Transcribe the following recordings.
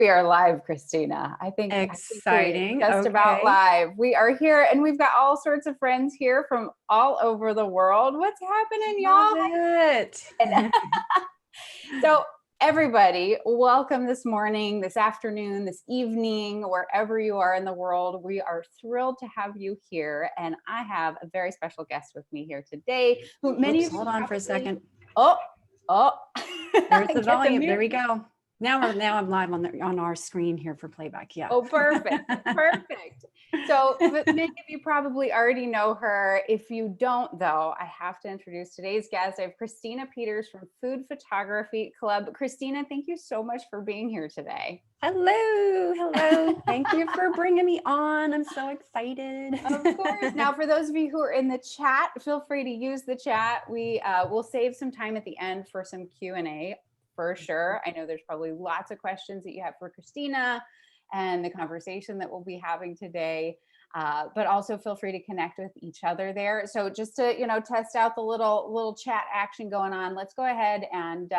We are live, Christina. Exciting. We're just about live. We are here and we've got all sorts of friends here from all over the world. What's happening, y'all? Love it. So everybody, welcome this morning, this afternoon, this evening, wherever you are in the world. We are thrilled to have you here. And I have a very special guest with me here today. Who many of you hold on for a second. Oh. There's the volume. There we go. Now I'm live on our screen here for playback. Yeah. Oh, perfect. Perfect. So many of you probably already know her. If you don't, though, I have to introduce today's guest. I have Christina Peters from Food Photography Club. Christina, thank you so much for being here today. Hello. Thank you for bringing me on. I'm so excited. Of course. Now, for those of you who are in the chat, feel free to use the chat. We will save some time at the end for some Q&A. For sure. I know there's probably lots of questions that you have for Christina and the conversation that we'll be having today, but also feel free to connect with each other there. So just to, test out the little chat action going on, let's go ahead and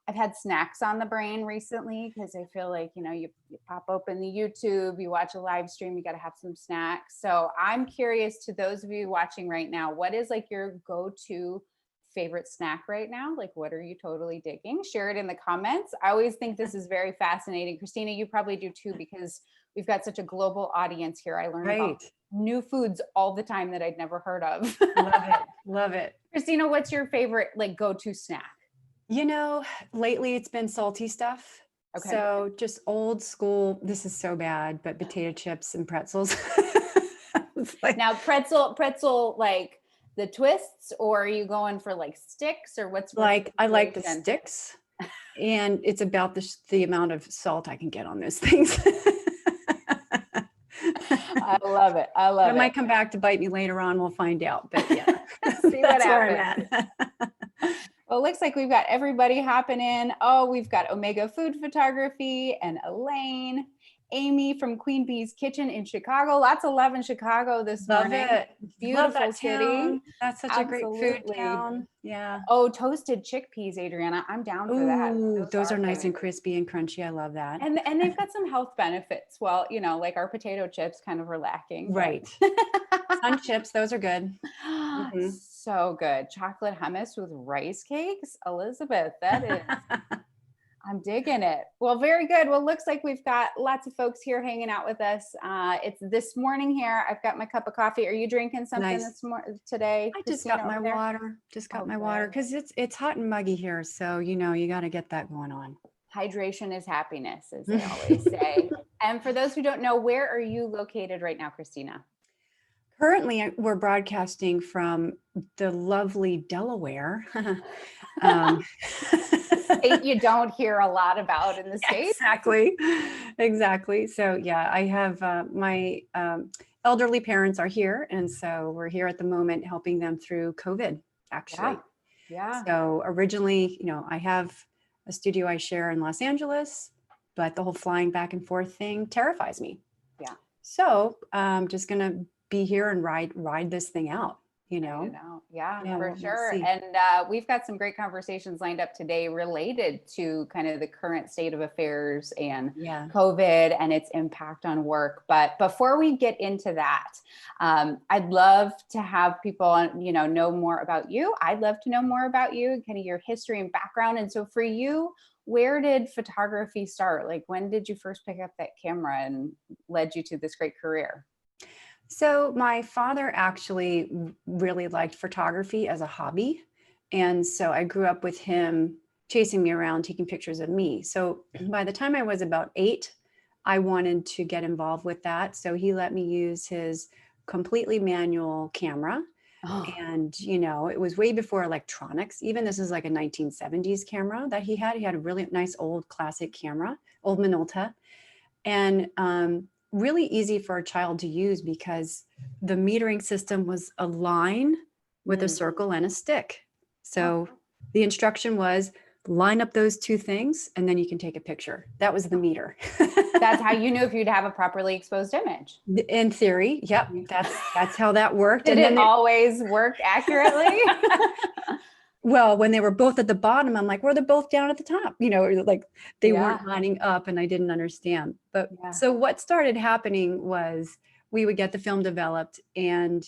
I've had snacks on the brain recently because I feel like, you pop open the YouTube, you watch a live stream, you got to have some snacks. So I'm curious, to those of you watching right now, what is like your go-to favorite snack right now? Like, what are you totally digging? Share it in the comments. I always think this is very fascinating. Christina, you probably do too, because we've got such a global audience here. I learn about new foods all the time that I'd never heard of. Love it. Christina, what's your favorite like go-to snack? Lately it's been salty stuff. Okay. So just old school, this is so bad, but potato chips and pretzels. Now pretzel, like the twists, or are you going for like sticks, or what's like, I like the sticks, and it's about the amount of salt I can get on those things. I love it. It might come back to bite me later on. We'll find out, but yeah, see what happens. Well, it looks like we've got everybody hopping in. Oh, we've got Omega Food Photography and Elaine, Amy from Queen Bee's Kitchen in Chicago. Lots of love in Chicago this morning. Love it. Beautiful Love that city. Town. That's such a great food town. Yeah. Oh, toasted chickpeas, Adriana. I'm down for that. Those are nice and crispy and crunchy. I love that. And they've got some health benefits. Well, like our potato chips kind of were lacking. Right. Sun chips, those are good. Mm-hmm. So good. Chocolate hummus with rice cakes. Elizabeth, that is... I'm digging it. Well, very good. Well, looks like we've got lots of folks here hanging out with us. It's this morning here. I've got my cup of coffee. Are you drinking something today? I just got my water. Water because it's hot and muggy here. So, you got to get that going on. Hydration is happiness, as they always say. And for those who don't know, where are you located right now, Christina? Currently, we're broadcasting from the lovely Delaware. State you don't hear a lot about in the States. Exactly. So yeah, I have my elderly parents are here. And so we're here at the moment helping them through COVID, actually. Yeah. So originally, I have a studio I share in Los Angeles, but the whole flying back and forth thing terrifies me. Yeah. So I'm just going to be here and ride this thing out. Yeah, for sure. And we've got some great conversations lined up today related to kind of the current state of affairs and COVID and its impact on work. But before we get into that, I'd love to have people, know more about you. I'd love to know more about you and kind of your history and background. And so for you, where did photography start? Like, when did you first pick up that camera and led you to this great career? So my father actually really liked photography as a hobby. And so I grew up with him chasing me around, taking pictures of me. So by the time I was about 8, I wanted to get involved with that. So he let me use his completely manual camera. And, it was way before electronics. Even this is like a 1970s camera that he had. He had a really nice old classic camera, old Minolta. And, really easy for a child to use because the metering system was a line with a circle and a stick. So the instruction was line up those two things and then you can take a picture. That was the meter. That's how you knew if you'd have a properly exposed image. In theory. Yep. That's how that worked. Did it always work accurately? well, when they were both at the bottom, I'm like, well, they're both down at the top, like they Yeah. weren't lining up and I didn't understand. But Yeah. so what started happening was we would get the film developed, and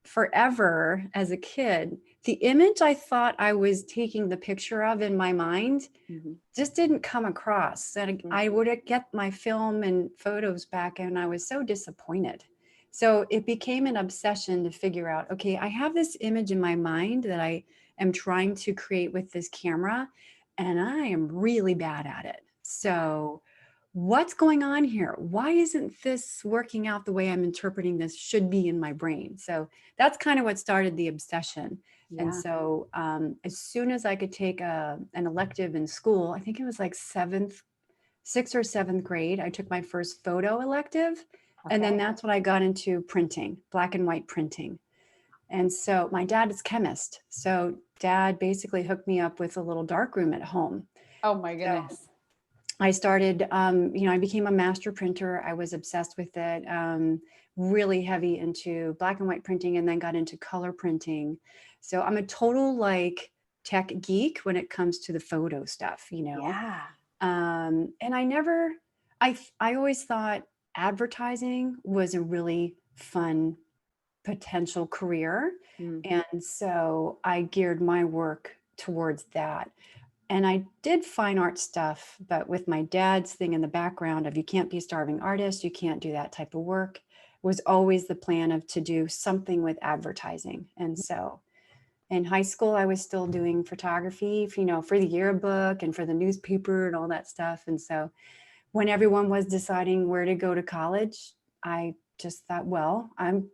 forever as a kid, the image I thought I was taking the picture of in my mind Mhm. just didn't come across. And I would get my film and photos back, and I was so disappointed. So it became an obsession to figure out, okay, I have this image in my mind that I am trying to create with this camera, and I am really bad at it. So what's going on here? Why isn't this working out the way I'm interpreting this should be in my brain? So that's kind of what started the obsession. And Yeah. so as soon as I could take an elective in school, I think it was like sixth or seventh grade, I took my first photo elective. And then Okay. that's when I got into printing, black and white printing. And so my dad is chemist. So dad basically hooked me up with a little darkroom at home. Oh my So goodness. I started, I became a master printer. I was obsessed with it, really heavy into black and white printing, and then got into color printing. So I'm a total like tech geek when it comes to the photo stuff, Yeah. And I always thought advertising was a really fun potential career. Mm. And so I geared my work towards that. And I did fine art stuff, but with my dad's thing in the background of you can't be a starving artist, you can't do that type of work, was always the plan of to do something with advertising. And so in high school, I was still doing photography, for the yearbook and for the newspaper and all that stuff. And so when everyone was deciding where to go to college, I just thought, well, I'm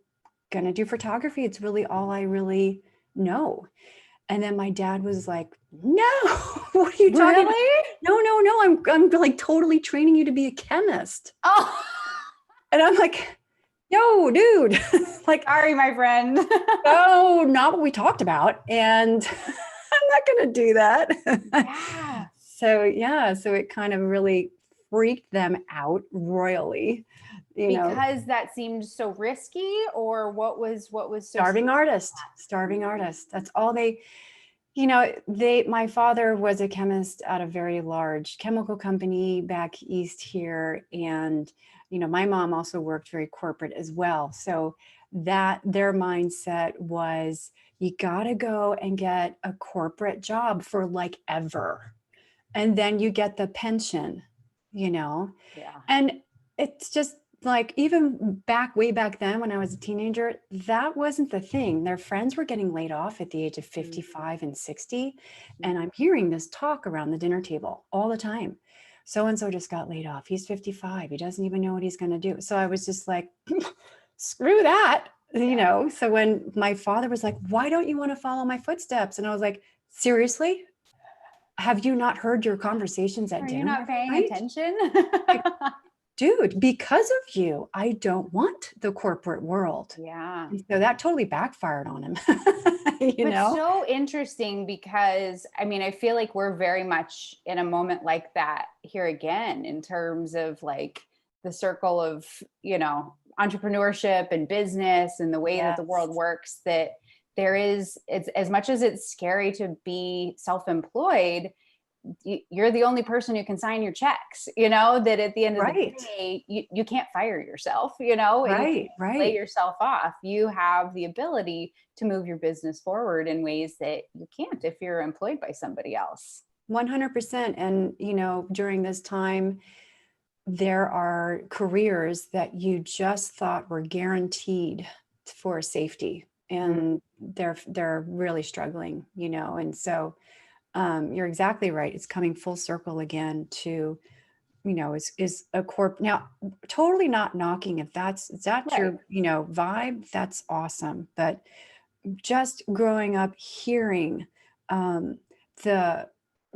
going to do photography. It's really all I really know. And then my dad was like, no, what are you talking about? Really? No, I'm like totally training you to be a chemist. Oh, And I'm like, yo, dude, like, sorry, my friend. oh, not what we talked about. And I'm not going to do that. Yeah. So it kind of really freaked them out royally, Because that seemed so risky, or what was so starving artist. That's all my father was a chemist at a very large chemical company back east here. And, my mom also worked very corporate as well. So that their mindset was, you got to go and get a corporate job for like ever. And then you get the pension, Yeah. and it's just like, even way back then when I was a teenager, that wasn't the thing. Their friends were getting laid off at the age of 55 and 60. And I'm hearing this talk around the dinner table all the time. So-and-so just got laid off. He's 55. He doesn't even know what he's going to do. So I was just like, screw that, So when my father was like, why don't you want to follow my footsteps? And I was like, seriously? Have you not heard your conversations at Are you dinner not every paying night? attention? Like, dude, because of you, I don't want the corporate world. Yeah. And so that totally backfired on him. But so interesting, because I mean, I feel like we're very much in a moment like that here again, in terms of like the circle of, entrepreneurship and business and the way that the world Yes. works, that it's as much as it's scary to be self-employed, you're the only person who can sign your checks, that at the end of the Right. day, you can't fire yourself, and you can't lay Right. yourself off. You have the ability to move your business forward in ways that you can't if you're employed by somebody else. 100%. And, during this time, there are careers that you just thought were guaranteed for safety, and they're really struggling, and so you're exactly right. It's coming full circle again to, is a corp now, totally not knocking if that's Right. your, vibe, that's awesome. But just growing up hearing the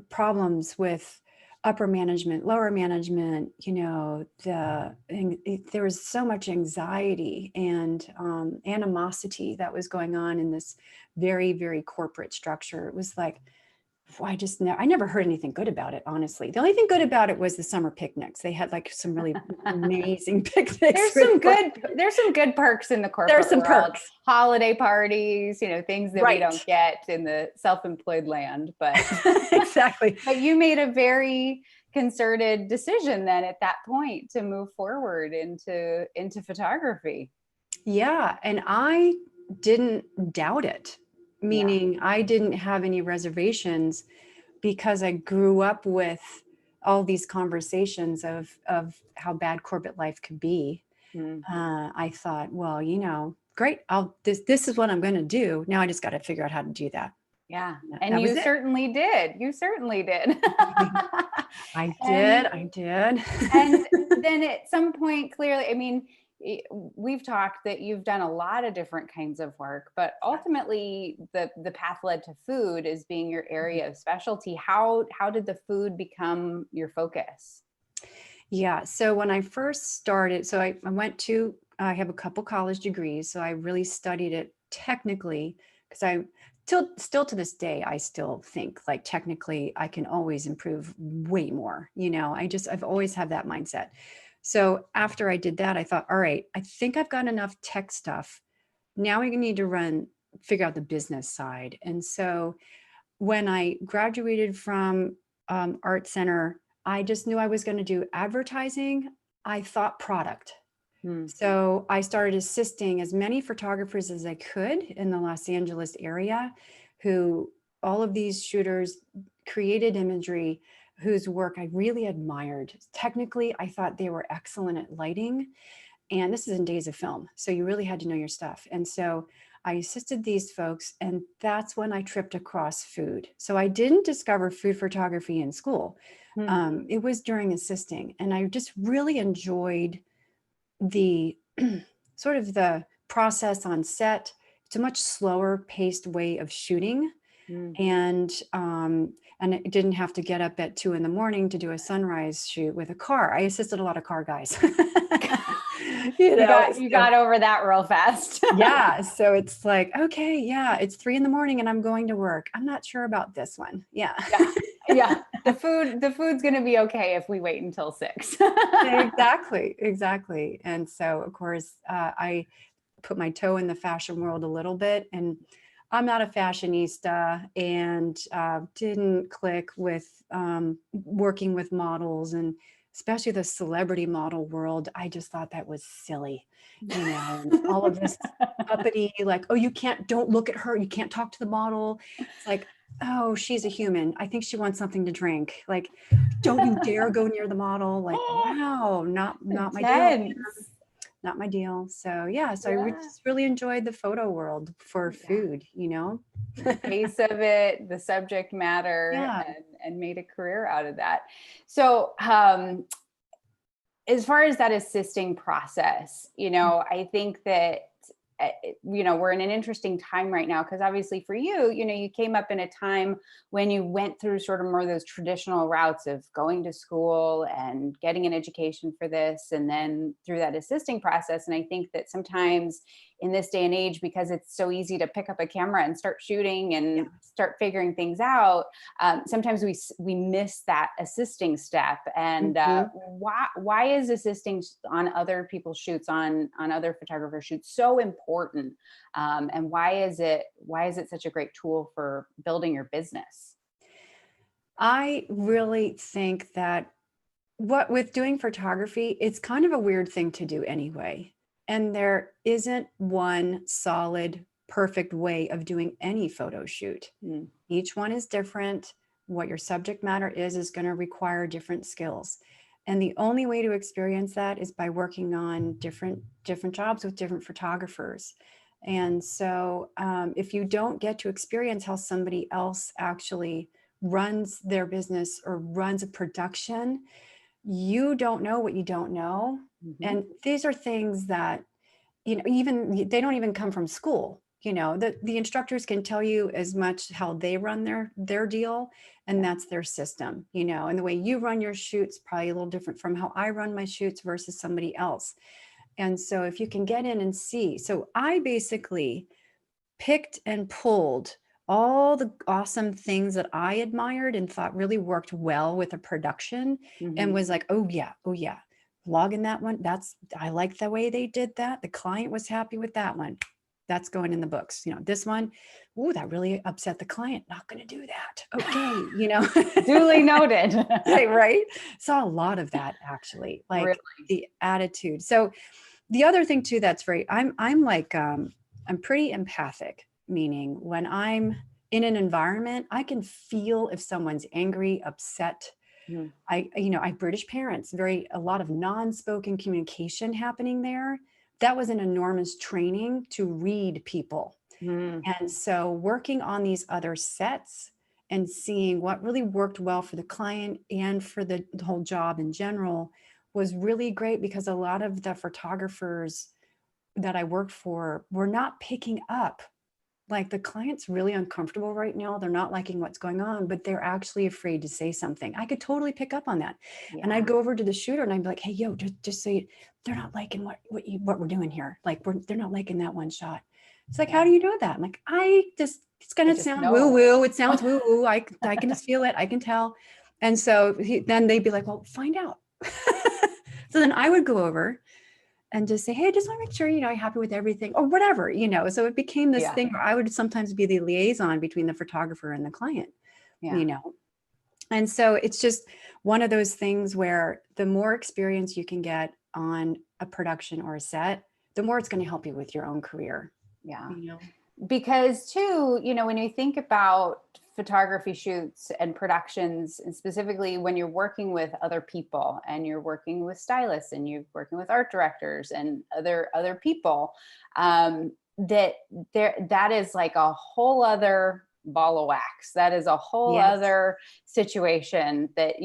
problems with upper management, lower management, there was so much anxiety and animosity that was going on in this very, very corporate structure. It was like, I never heard anything good about it, honestly. The only thing good about it was the summer picnics. They had like some really amazing picnics. There's some good perks in the There are corporate some world. perks. Holiday parties, things that we don't Right. get in the self-employed land, but Exactly. but you made a very concerted decision then at that point to move forward into photography. Yeah. And I didn't doubt it, Yeah. meaning I didn't have any reservations because I grew up with all these conversations of how bad corporate life could be. Mm. I thought, well, great. This is what I'm going to do. Now I just got to figure out how to do that. Yeah. That And was you it. certainly did. You certainly did. I And did. I did. and then at some point, clearly, I mean, we've talked that you've done a lot of different kinds of work, but ultimately the path led to food as being your area of specialty. How did the food become your focus? Yeah. So when I first started, I have a couple college degrees. So I really studied it technically because still to this day, I still think like technically I can always improve way more. I've always had that mindset. So after I did that, I thought, all right, I think I've got enough tech stuff. Now we need to figure out the business side. And so when I graduated from Art Center, I just knew I was going to do advertising. I thought product. Hmm. So I started assisting as many photographers as I could in the Los Angeles area, who all of these shooters created imagery whose work I really admired. Technically, I thought they were excellent at lighting. And this is in days of film. So you really had to know your stuff. And so I assisted these folks, and that's when I tripped across food. So I didn't discover food photography in school. Hmm. It was during assisting. And I just really enjoyed the sort of the process on set. It's a much slower paced way of shooting. Hmm. And it didn't have to get up at 2 a.m. to do a sunrise shoot with a car. I assisted a lot of car guys. You got over that real fast. Yeah. So it's like, okay, yeah, it's 3 a.m. and I'm going to work. I'm not sure about this one. Yeah. Yeah. The food's going to be okay if we wait until 6. Exactly. And so, of course, I put my toe in the fashion world a little bit, and I'm not a fashionista, and didn't click with working with models, and especially the celebrity model world. I just thought that was silly, and all of this uppity, like, oh, don't look at her. You can't talk to the model. It's like, oh, she's a human. I think she wants something to drink. Like, don't you dare go near the model. Like, wow, not my deal. Not my deal. So yeah, so I just really enjoyed the photo world for food, The pace of it, the subject matter, Yeah. and made a career out of that. So as far as that assisting process, I think that we're in an interesting time right now, because obviously for you, you came up in a time when you went through sort of more of those traditional routes of going to school and getting an education for this, and then through that assisting process. And I think that sometimes in this day and age, because it's so easy to pick up a camera and start shooting and start figuring things out, sometimes we miss that assisting step. And why is assisting on other people's shoots, on other photographer shoots, so important? And why is it such a great tool for building your business? I really think that with doing photography, it's kind of a weird thing to do anyway. And there isn't one solid, perfect way of doing any photo shoot. Mm. Each one is different. What your subject matter is going to require different skills. And the only way to experience that is by working on different jobs with different photographers. And so if you don't get to experience how somebody else actually runs their business or runs a production, you don't know what you don't know. Mm-hmm. And these are things that, even they don't even come from school. The instructors can tell you as much how they run their deal, and that's their system, and the way you run your shoots probably a little different from how I run my shoots versus somebody else. And so if you can get in and see, so I basically picked and pulled all the awesome things that I admired and thought really worked well with a production, and was like, oh yeah, log in that one. I like the way they did that. The client was happy with that one. That's going in the books. This one, oh, that really upset the client. Not going to do that. Okay, Duly noted. Yeah, right. Saw a lot of that actually, like Really? the attitude. So the other thing too, that's I'm like, I'm pretty empathic, meaning when I'm in an environment, I can feel if someone's angry, upset. I British parents, a lot of non-spoken communication happening there. That was an enormous training to read people. And so working on these other sets and seeing what really worked well for the client and for the whole job in general was really great, because a lot of the photographers that I worked for were not picking up. Like, the client's really uncomfortable right now. They're not liking what's going on, but they're actually afraid to say something. I could totally pick up on that. And I'd go over to the shooter and I'd be like, hey, yo, just say they're not liking what we're doing here. Like, they're not liking that one shot. It's like, how do you know that? I'm like, it's going to sound woo woo. It sounds woo woo. I can just feel it. I can tell. And so then they'd be like, well, find out. So then I would go over and just say, hey, I just want to make sure, I'm happy with everything or whatever, So it became this thing where I would sometimes be the liaison between the photographer and the client, And so it's just one of those things where the more experience you can get on a production or a set, the more it's going to help you with your own career. Yeah. Because too, when you think about photography shoots and productions, and specifically when you're working with other people and you're working with stylists and you're working with art directors and other people, that is like a whole other ball of wax. That is a whole other situation that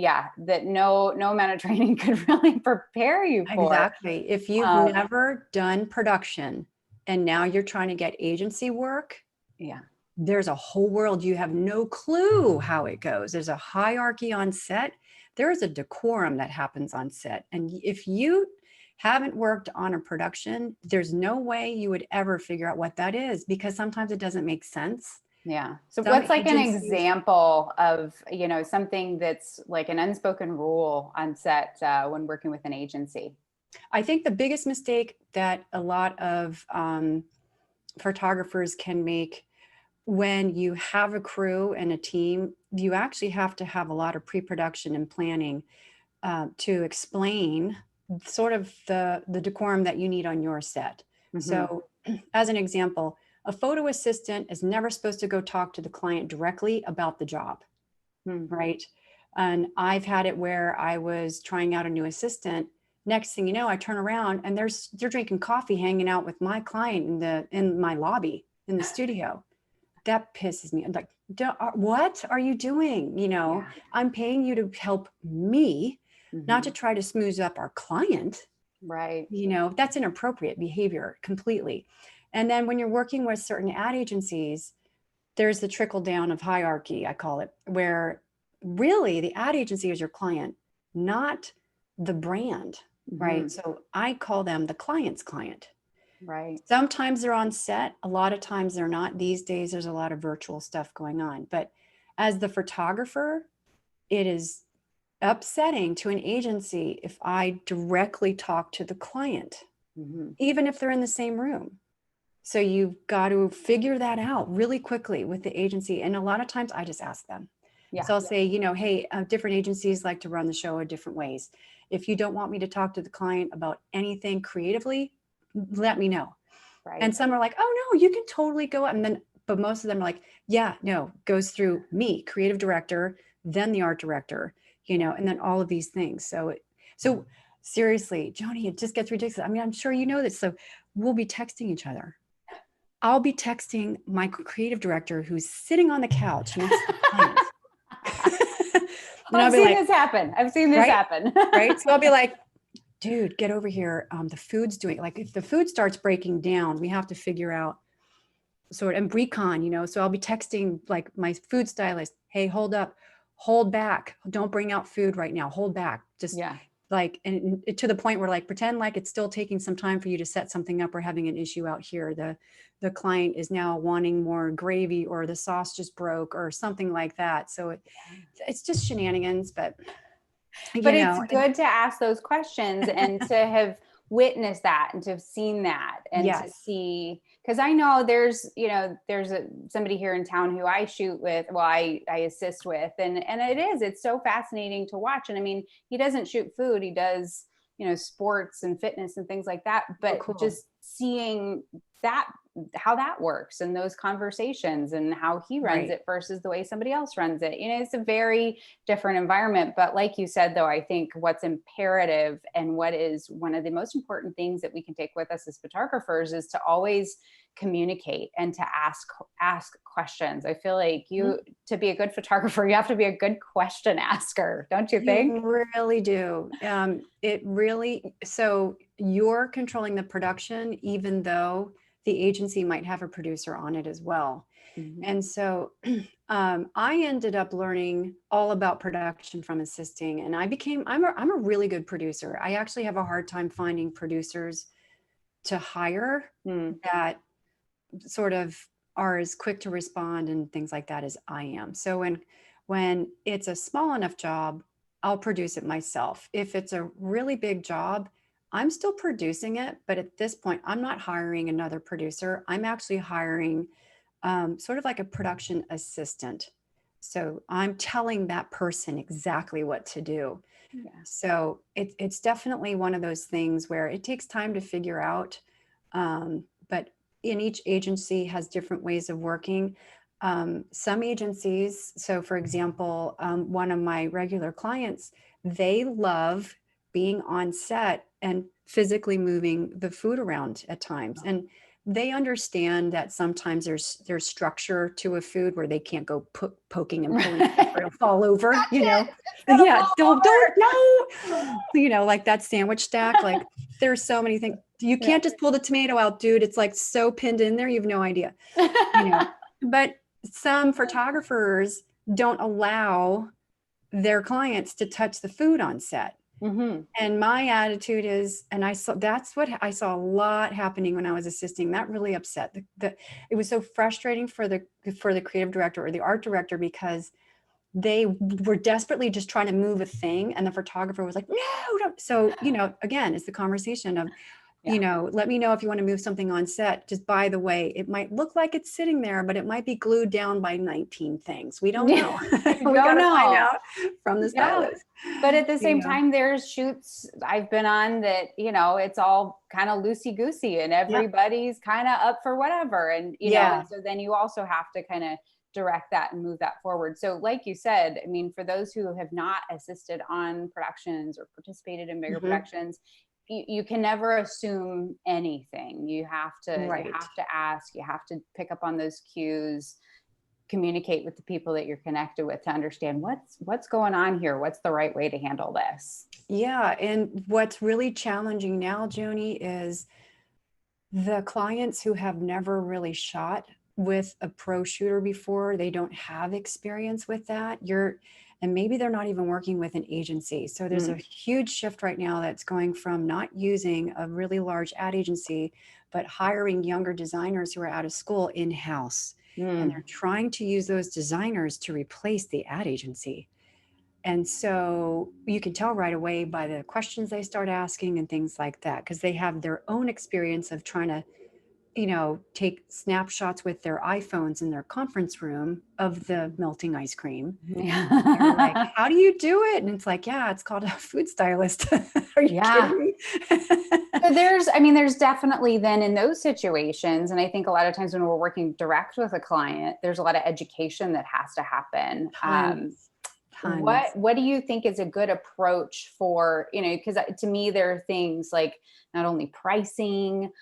no amount of training could really prepare you for. Exactly. If you've never done production and now you're trying to get agency work, there's a whole world. You have no clue how it goes. There's a hierarchy on set. There is a decorum that happens on set. And if you haven't worked on a production, there's no way you would ever figure out what that is, because sometimes it doesn't make sense. Yeah. So what's like an example of, something that's like an unspoken rule on set when working with an agency? I think the biggest mistake that a lot of photographers can make when you have a crew and a team, you actually have to have a lot of pre-production and planning to explain sort of the decorum that you need on your set. So as an example, a photo assistant is never supposed to go talk to the client directly about the job, right? And I've had it where I was trying out a new assistant. Next thing you know, I turn around and they're drinking coffee, hanging out with my client in my lobby in the studio. That pisses me. I'm like, what are you doing? I'm paying you to help me, not to try to smooth up our client. Right. That's inappropriate behavior completely. And then when you're working with certain ad agencies, there's the trickle down of hierarchy, I call it, where really the ad agency is your client, not the brand, right? So I call them the client's client. Right. Sometimes they're on set. A lot of times they're not. These days, there's a lot of virtual stuff going on. But as the photographer, it is upsetting to an agency if I directly talk to the client, even if they're in the same room. So you've got to figure that out really quickly with the agency. And a lot of times I just ask them. So I'll say, hey, different agencies like to run the show in different ways. If you don't want me to talk to the client about anything creatively, let me know. Right. And some are like, oh no, you can totally go. But most of them are like, yeah, no, goes through me, creative director, then the art director, and then all of these things. So seriously, Joni, it just gets ridiculous. I mean, I'm sure you know this. So we'll be texting each other. I'll be texting my creative director who's sitting on the couch next to the client. I've seen this happen. Right. So I'll be like, dude, get over here. The food's doing, like, if the food starts breaking down, we have to figure out and recon, so I'll be texting like my food stylist, hey, hold up, hold back. Don't bring out food right now. Hold back. Just like, and to the point where like, pretend like it's still taking some time for you to set something up or having an issue out here. The client is now wanting more gravy, or the sauce just broke or something like that. So it's just shenanigans, but But it's good to ask those questions and to have witnessed that and to have seen that and to yes, see, because I know there's, there's somebody here in town who I shoot with, well, I assist with, and it's so fascinating to watch. And I mean, he doesn't shoot food, he does, sports and fitness and things like that, but cool. just seeing that, how that works and those conversations and how he runs it versus the way somebody else runs it. It's a very different environment. But like you said, though, I think what's imperative and what is one of the most important things that we can take with us as photographers is to always communicate and to ask questions. I feel like to be a good photographer, you have to be a good question asker, don't you think? You really do. It really, so you're controlling the production, even though the agency might have a producer on it as well. Mm-hmm. And so I ended up learning all about production from assisting, and I'm a really good producer. I actually have a hard time finding producers to hire that sort of are as quick to respond and things like that as I am. So when it's a small enough job, I'll produce it myself. If it's a really big job, I'm still producing it, but at this point, I'm not hiring another producer. I'm actually hiring sort of like a production assistant. So I'm telling that person exactly what to do. Yeah. So it's definitely one of those things where it takes time to figure out. But in each agency has different ways of working. Some agencies, so for example, one of my regular clients, they love being on set and physically moving the food around at times. And they understand that sometimes there's structure to a food where they can't go poking and pulling or it'll fall over, Yeah, don't no, like that sandwich stack. Like there's so many things. You can't just pull the tomato out, dude. It's like so pinned in there, you have no idea. But some photographers don't allow their clients to touch the food on set. Mm-hmm. And my attitude is, and that's what I saw a lot happening when I was assisting. That really upset it was so frustrating for the creative director or the art director, because they were desperately just trying to move a thing. And the photographer was like, no, don't. So, again, it's the conversation of, let me know if you want to move something on set. Just by the way, it might look like it's sitting there, but it might be glued down by 19 things. We don't know. We got to find out from the stylist. But at the same time, there's shoots I've been on that, it's all kind of loosey-goosey and everybody's kind of up for whatever. And, and so then you also have to kind of direct that and move that forward. So like you said, I mean, for those who have not assisted on productions or participated in bigger productions, you can never assume anything. You have to ask, you have to pick up on those cues, communicate with the people that you're connected with to understand what's going on here. What's the right way to handle this? Yeah. And what's really challenging now, Joni, is the clients who have never really shot with a pro shooter before, they don't have experience with that. And maybe they're not even working with an agency. So there's a huge shift right now that's going from not using a really large ad agency, but hiring younger designers who are out of school in-house. And they're trying to use those designers to replace the ad agency. And so you can tell right away by the questions they start asking and things like that, because they have their own experience of trying to take snapshots with their iPhones in their conference room of the melting ice cream. They're like, how do you do it? And it's like, it's called a food stylist. Are you kidding me? So there's definitely then in those situations, and I think a lot of times when we're working direct with a client, there's a lot of education that has to happen. Tons. What do you think is a good approach for, because to me, there are things like not only pricing,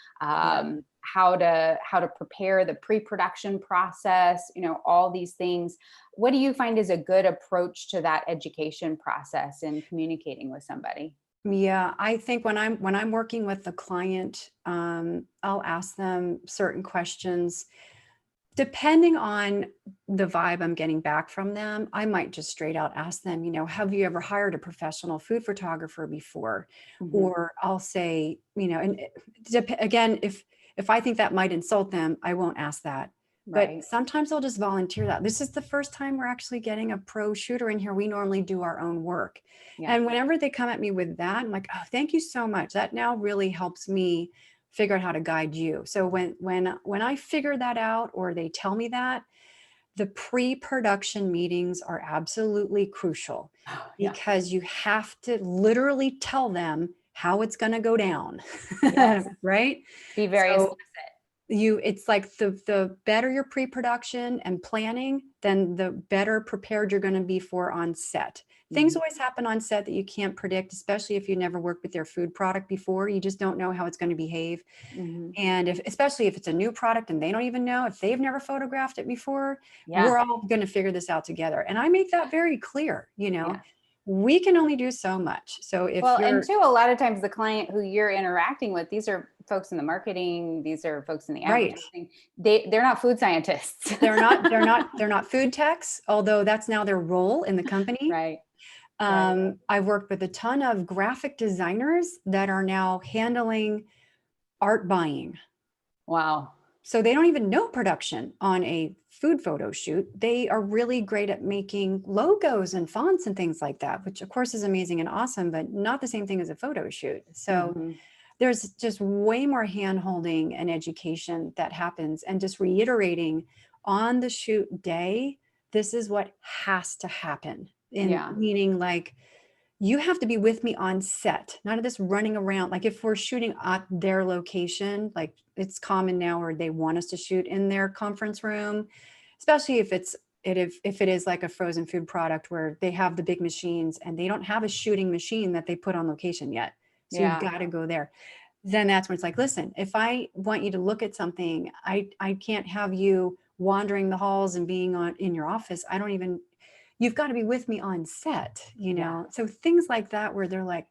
how to prepare the pre-production process, all these things. What do you find is a good approach to that education process in communicating with somebody? Yeah, I think when I'm working with the client, I'll ask them certain questions Depending on the vibe I'm getting back from them, I might just straight out ask them, have you ever hired a professional food photographer before? Mhm. Or I'll say, and again, if I think that might insult them, I won't ask that. But Right. sometimes I'll just volunteer that. This is the first time we're actually getting a pro shooter in here. We normally do our own work. Yeah. And whenever they come at me with that, I'm like, oh, thank you so much. That now really helps me figure out how to guide you. So when I figure that out, or they tell me that, the pre-production meetings are absolutely crucial, Yeah. because you have to literally tell them how it's going to go down. Yes. Right? Be very So explicit. it's like the better your pre-production and planning, then the better prepared you're going to be for on set. Things Mhm. always happen on set that you can't predict, especially if you never worked with their food product before. You just don't know how it's going to behave. Mhm. And especially if it's a new product and they don't even know, if they've never photographed it before, Yeah. we're all going to figure this out together. And I make that very clear, Yeah. we can only do so much. So if Well, and you're too, a lot of times the client who you're interacting with, these are folks in the marketing, these are folks in the right, advertising. They're not food scientists. they're not food techs, although that's now their role in the company. Right. Right. I've worked with a ton of graphic designers that are now handling art buying. Wow. So they don't even know production on a food photo shoot. They are really great at making logos and fonts and things like that, which of course is amazing and awesome, but not the same thing as a photo shoot. So Mhm. there's just way more hand holding and education that happens, and just reiterating on the shoot day, this is what has to happen. In Yeah. meaning, like, you have to be with me on set, none of this running around. Like if we're shooting at their location, like it's common now where they want us to shoot in their conference room, especially if if it is like a frozen food product where they have the big machines and they don't have a shooting machine that they put on location yet. So you've Yeah. got to go there. Then that's when it's like, listen, if I want you to look at something, I can't have you wandering the halls and being in your office. I don't even, you've got to be with me on set, Yeah. So things like that where they're like,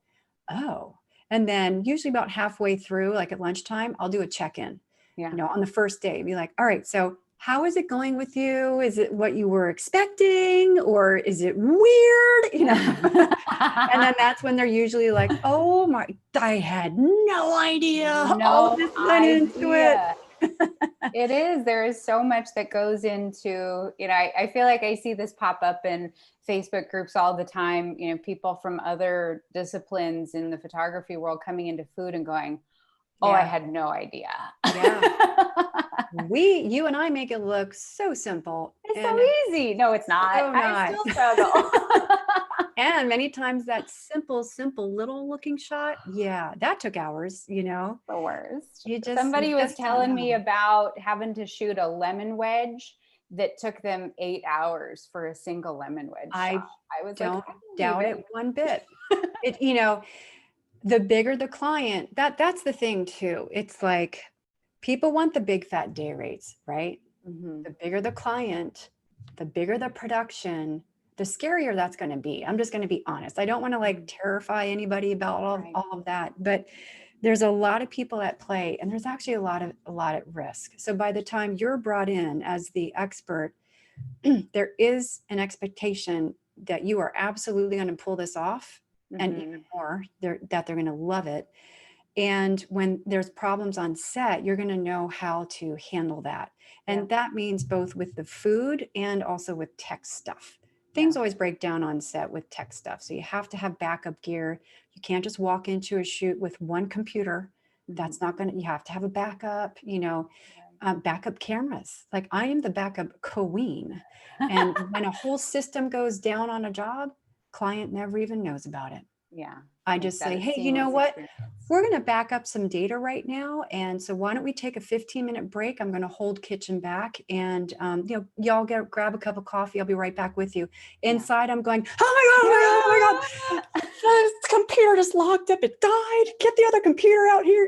oh, and then usually about halfway through, like at lunchtime, I'll do a check-in, Yeah. on the first day, be like, all right, so how is it going with you? Is it what you were expecting, or is it weird? And then that's when they're usually like, oh my, I had no idea all of No this went into it. idea. It is. There is so much that goes into, I feel like I see this pop up in Facebook groups all the time, people from other disciplines in the photography world coming into food and going, oh, I Yeah. had no idea. Yeah. You and I make it look so simple. It's And so it's easy. No, it's not. so I not. still struggle. And many times that simple little looking shot, yeah, that took hours, The worst. You Somebody was just don't telling me know. about having to shoot a lemon wedge that took them 8 hours for a single lemon wedge shot. I I was like, don't I doubt believe it one bit. The bigger the client, that's the thing too. It's like people want the big fat day rates, right? Mhm. The bigger the client, the bigger the production, the scarier that's going to be. I'm just going to be honest. I don't want to like terrify anybody about Right. all of that, but there's a lot of people at play, and there's actually a lot at risk. So by the time you're brought in as the expert, there is an expectation that you are absolutely going to pull this off, and even Mhm. more, that they're going to love it. And when there's problems on set, you're going to know how to handle that. Yeah. And that means both with the food and also with tech stuff. Yeah. Things always break down on set with tech stuff. So you have to have backup gear. You can't just walk into a shoot with one computer. That's Mhm. not going to, you have to have a backup, Right. backup cameras. Like I am the backup queen. And when a whole system goes down on a job, client never even knows about it. Yeah. I Makes just that say, a hey, you know seamless what? experience. We're going to back up some data right now. And so why don't we take a 15-minute break? I'm going to hold kitchen back and, y'all grab a cup of coffee. I'll be right back with you. Inside, I'm going, oh my God, oh my God. The computer just locked up. It died. Get the other computer out here,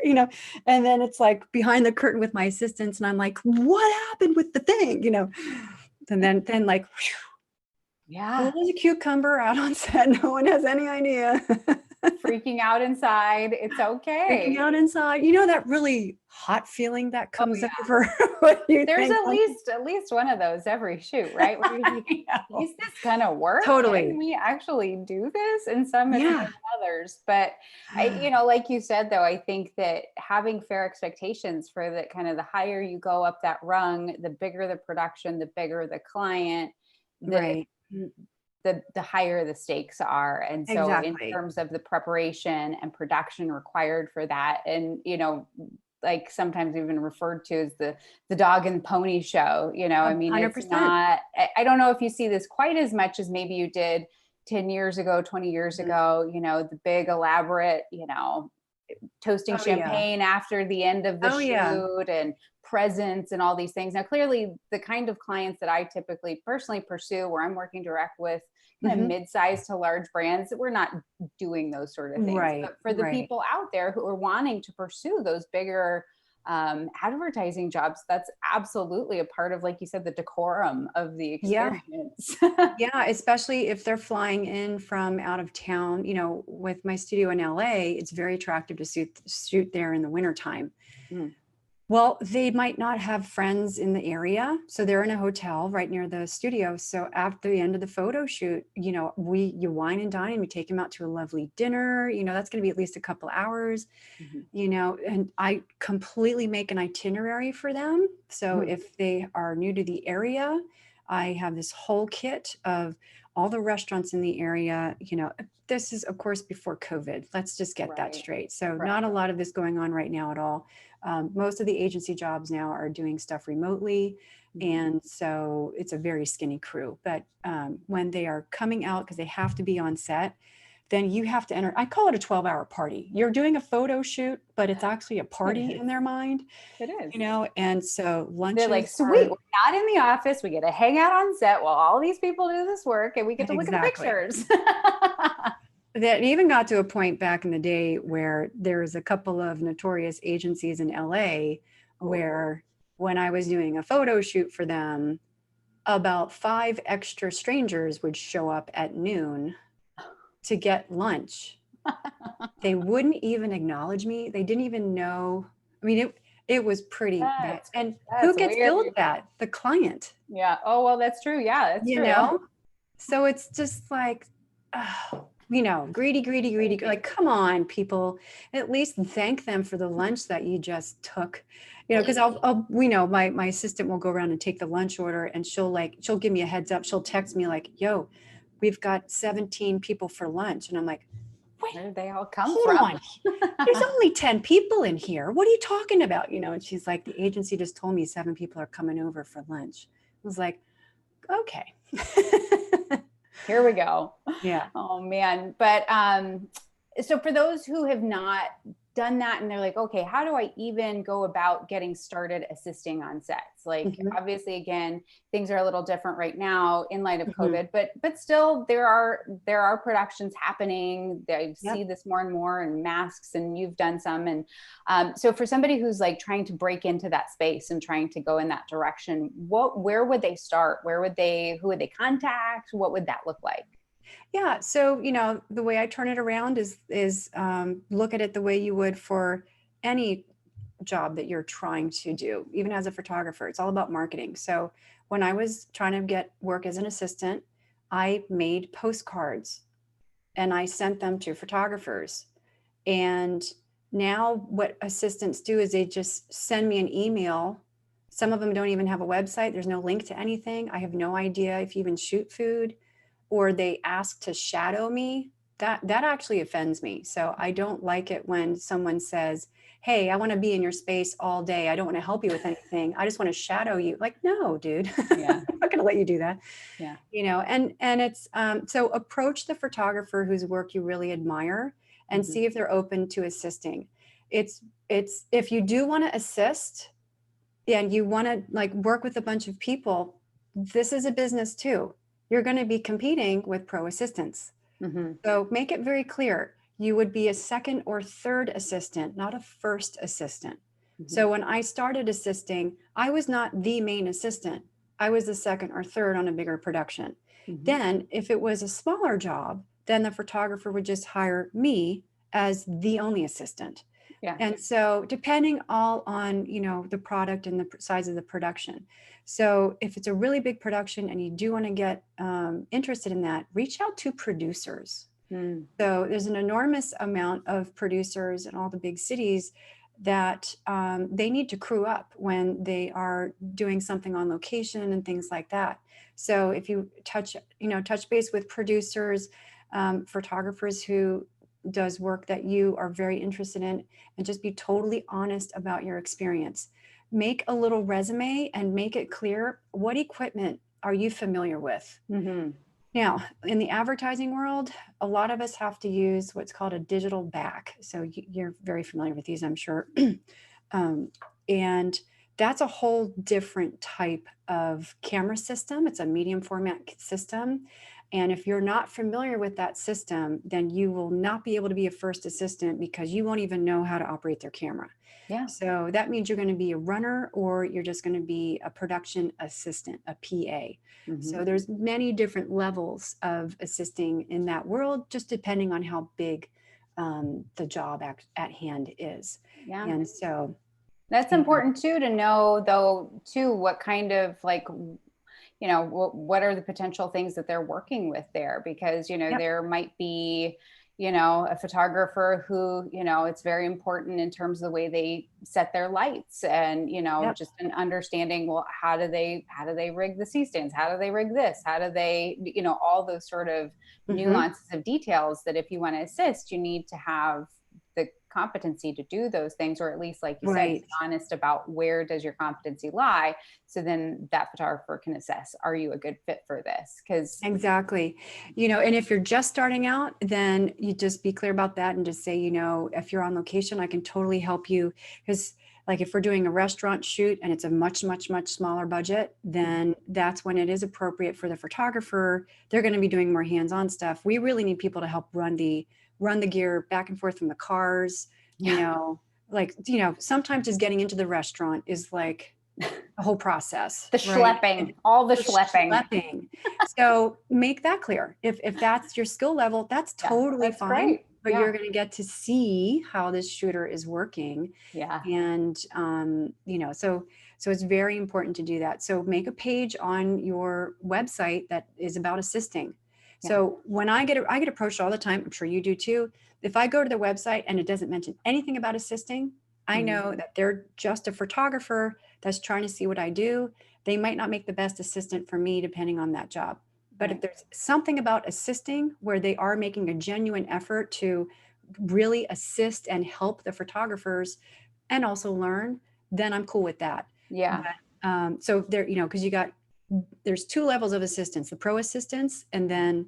and then it's like behind the curtain with my assistants. And I'm like, what happened with the thing, and then like, whew, Yeah. cool as a cucumber out on set. No one has any idea. freaking out inside. It's okay. Freaking out inside. You know, that really hot feeling that comes yeah. over when you There's think like, at least one of those every shoot, right? Where you're like, I know. is this gonna work? Can Totally. we actually do this? And some it's more Yeah. than others. But you know, like you said, though, I think that having fair expectations for the kind of the higher you go up that rung, the bigger the production, the bigger the client, the Right. the higher the stakes are. And so in Exactly. terms of the preparation and production required for that, and you know, like sometimes even referred to as the dog and pony show, you know, I mean, it's 100%. not, I don't know if you see this quite as much as maybe you did 10 years ago, 20 years Mhm. ago, you know, the big elaborate, you know, toasting Oh yeah. champagne after the end of the Oh yeah. shoot and presents and all these things. Now, clearly, the kind of clients that I typically personally pursue, where I'm working direct with kind of Mhm. mid-sized to large brands, we're not doing those sort of things. Right. But for the Right. people out there who are wanting to pursue those bigger advertising jobs, that's absolutely a part of, like you said, the decorum of the Yeah. experience. Yeah, especially if they're flying in from out of town. You know, with my studio in LA, it's very attractive to shoot there in the wintertime. Mm, Well, they might not have friends in the area, so they're in a hotel right near the studio. So after the end of the photo shoot, you know, you wine and dine, we take them out to a lovely dinner. You know, that's going to be at least a couple hours. mhm, You know, and I completely make an itinerary for them. So mhm. if they are new to the area, I have this whole kit of all the restaurants in the area. You know, this is of course before COVID. Let's just get that Right, straight. So right. not a lot of this going on right now at all. Most of the agency jobs now are doing stuff remotely. Mhm. And so it's a very skinny crew. But when they are coming out, because they have to be on set, then you have to enter. I call it a 12-hour party. You're doing a photo shoot, but it's actually a It party is. in their mind, It is. you know? And so They're like, lunches sweet, are we're not in the office. We get to hang out on set while all these people do this work and we get to look at the exactly. pictures. That even got to a point back in the day where there was a couple of notorious agencies in LA Oh, where when I was doing a photo shoot for them, about 5 extra strangers would show up at noon to get lunch. They wouldn't even acknowledge me. They didn't even know. I mean, it was pretty bad. that's And who that's gets weird. billed that? The client, Yeah. Oh, well, that's true. Yeah, that's you true. know? So it's just like, oh, you know, greedy, greedy, greedy. Crazy. Like, come on, people. At least thank them for the lunch that you just took. You know, because we know my assistant will go around and take the lunch order, and she'll give me a heads up. She'll text me like, "Yo, we've got 17 people for lunch," and I'm like, "Wait, Where did they all come hold from? on. There's only 10 people in here. What are you talking about?" You know, and she's like, "The agency just told me 7 people are coming over for lunch." I was like, "Okay." Here we go. Yeah. Oh man. But so for those who have not done that and they're like, okay, how do I even go about getting started assisting on sets? Like Mhm, obviously again, things are a little different right now in light of mhm. COVID, but still there are productions happening. I Yep. see this more and more in masks, and you've done some. And so for somebody who's like trying to break into that space and trying to go in that direction, where would they start? Who would they contact? What would that look like? Yeah. So, you know, the way I turn it around is look at it the way you would for any job that you're trying to do, even as a photographer. It's all about marketing. So when I was trying to get work as an assistant, I made postcards and I sent them to photographers. And now what assistants do is they just send me an email. Some of them don't even have a website. There's no link to anything. I have no idea if you even shoot food, or they ask to shadow me. That actually offends me. So I don't like it when someone says, "Hey, I want to be in your space all day. I don't want to help you with anything. I just want to shadow you." Like, no, dude, Yeah. I'm not going to let you do that. Yeah. You know, and it's so approach the photographer whose work you really admire and Mhm. see if they're open to assisting. It's if you do want to assist and you want to like work with a bunch of people, this is a business too. You're going to be competing with pro assistants. Mhm. So make it very clear. You would be a second or third assistant, not a first assistant. Mhm. So when I started assisting, I was not the main assistant. I was the second or third on a bigger production. Mhm. Then, if it was a smaller job, then the photographer would just hire me as the only assistant. Yeah. And so depending all on, the product and the size of the production. So if it's a really big production and you do want to get interested in that, reach out to producers. So there's an enormous amount of producers in all the big cities that they need to crew up when they are doing something on location and things like that. So if you touch base with producers, photographers who does work that you are very interested in, and just be totally honest about your experience. Make a little resume and make it clear, what equipment are you familiar with? Now, in the advertising world, a lot of us have to use what's called a digital back. So you're very familiar with these, I'm sure. And that's a whole different type of camera system. It's a medium format system. And if you're not familiar with that system, then you will not be able to be a first assistant because you won't even know how to operate their camera. Yeah. So that means you're going to be a runner, or you're just going to be a production assistant, a PA. So there's many different levels of assisting in that world, just depending on how big the job at hand is. Yeah. And so that's important too, to know though, too, what kind of what are the potential things that they're working with there? Because, there might be, a photographer who, it's very important in terms of the way they set their lights and, just an understanding, well, how do they rig the C-stands? How do they rig this? How do they, all those sort of nuances of details that if you want to assist, you need to have the competency to do those things, or at least, like you said, be honest about where does your competency lie. So then that photographer can assess, are you a good fit for this? Because exactly, and if you're just starting out, then you just be clear about that and just say, if you're on location, I can totally help you. Because like if we're doing a restaurant shoot and it's a much, much, much smaller budget, then that's when it is appropriate for the photographer. They're going to be doing more hands-on stuff. We really need people to help run the gear back and forth from the cars, sometimes just getting into the restaurant is like a whole process. The schlepping, all the schlepping. So make that clear. If that's your skill level, that's totally fine. Great. But you're going to get to see how this shooter is working. Yeah. And, so it's very important to do that. So make a page on your website that is about assisting. So when I get approached all the time, I'm sure you do too. If I go to the website and it doesn't mention anything about assisting, I know that they're just a photographer that's trying to see what I do. They might not make the best assistant for me, depending on that job. But if there's something about assisting where they are making a genuine effort to really assist and help the photographers and also learn, then I'm cool with that. Yeah. But, so there, because there's two levels of assistance, the pro assistants and then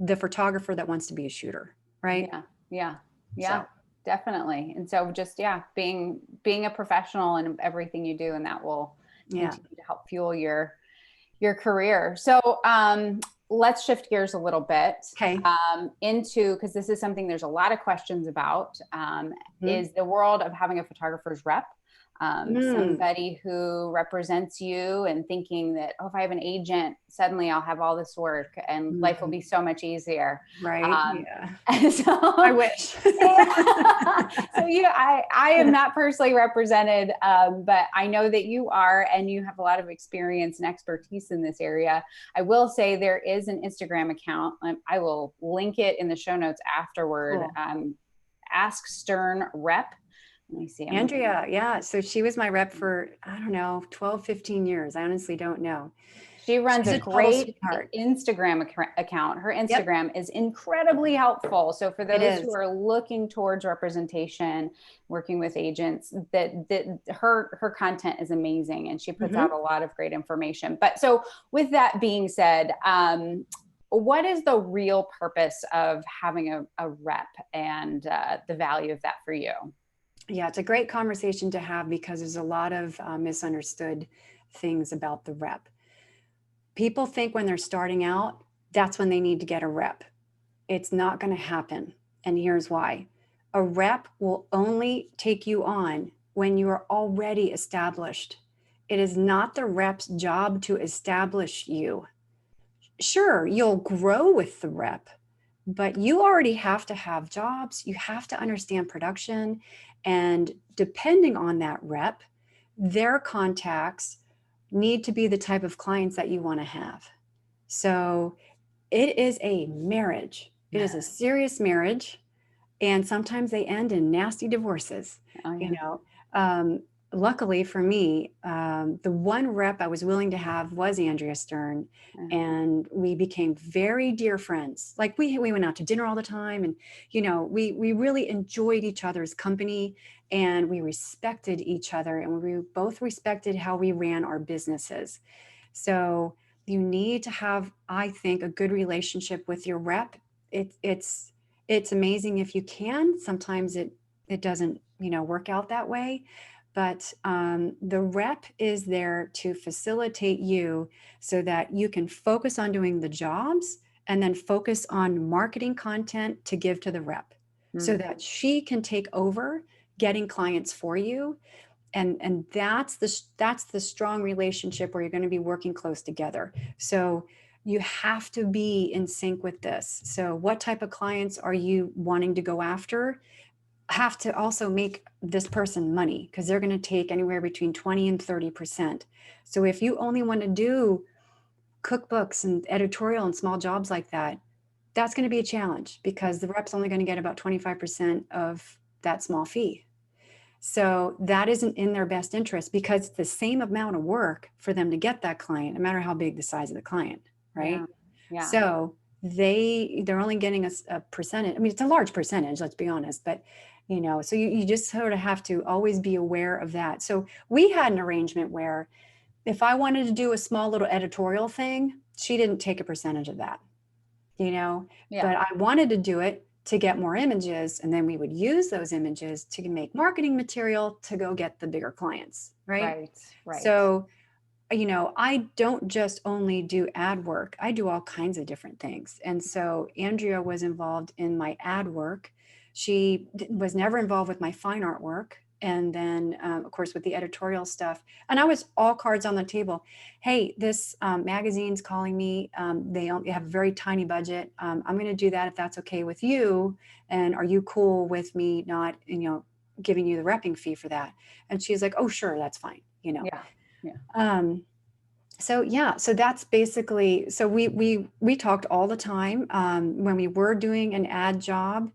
the photographer that wants to be a shooter, right? Yeah. So. Definitely. And so just, being a professional in everything you do, and that will continue to help fuel your career. So let's shift gears a little bit because this is something there's a lot of questions about, is the world of having a photographer's rep. Somebody who represents you and thinking that, if I have an agent, suddenly I'll have all this work and life will be so much easier. Right. So I wish. So, I am not personally represented, but I know that you are, and you have a lot of experience and expertise in this area. I will say there is an Instagram account. I will link it in the show notes afterward. Cool. Ask Stern Rep. Let me see. Andrea. Yeah. So she was my rep for, 12, 15 years. I honestly don't know. She runs a great Instagram account. Her Instagram is incredibly helpful. So for those who are looking towards representation, working with agents, that her content is amazing, and she puts out a lot of great information. But so with that being said, what is the real purpose of having a rep and the value of that for you? Yeah, it's a great conversation to have because there's a lot of misunderstood things about the rep. People think when they're starting out, that's when they need to get a rep. It's not going to happen. And here's why. A rep will only take you on when you are already established. It is not the rep's job to establish you. Sure, you'll grow with the rep, but you already have to have jobs. You have to understand production. And depending on that rep, their contacts need to be the type of clients that you want to have. So it is a marriage. It is a serious marriage. And sometimes they end in nasty divorces. Oh, yeah. You know, um, luckily for me, the one rep I was willing to have was Andrea Stern, and we became very dear friends. Like we went out to dinner all the time, and we really enjoyed each other's company, and we respected each other, and we both respected how we ran our businesses. So you need to have, I think, a good relationship with your rep. It's amazing if you can. Sometimes it doesn't work out that way, but the rep is there to facilitate you so that you can focus on doing the jobs and then focus on marketing content to give to the rep so that she can take over getting clients for you. And that's the strong relationship where you're going to be working close together. So you have to be in sync with this. So what type of clients are you wanting to go after? Have to also make this person money, because they're going to take anywhere between 20 and 30%. So if you only want to do cookbooks and editorial and small jobs like that, that's going to be a challenge, because the rep's only going to get about 25% of that small fee. So that isn't in their best interest, because it's the same amount of work for them to get that client, no matter how big the size of the client, right? Yeah. So they're only getting a percentage. I mean, it's a large percentage, let's be honest, but so you just sort of have to always be aware of that. So we had an arrangement where if I wanted to do a small little editorial thing, she didn't take a percentage of that, but I wanted to do it to get more images, and then we would use those images to make marketing material to go get the bigger clients, right? Right. So I don't just only do ad work. I do all kinds of different things. And so Andrea was involved in my ad work. She was never involved with my fine art work. And then, of course, with the editorial stuff. And I was all cards on the table. Hey, this magazine's calling me. They have a very tiny budget. I'm going to do that if that's okay with you. And are you cool with me not, giving you the repping fee for that? And she's like, oh, sure, that's fine. So that's basically, so we talked all the time when we were doing an ad job.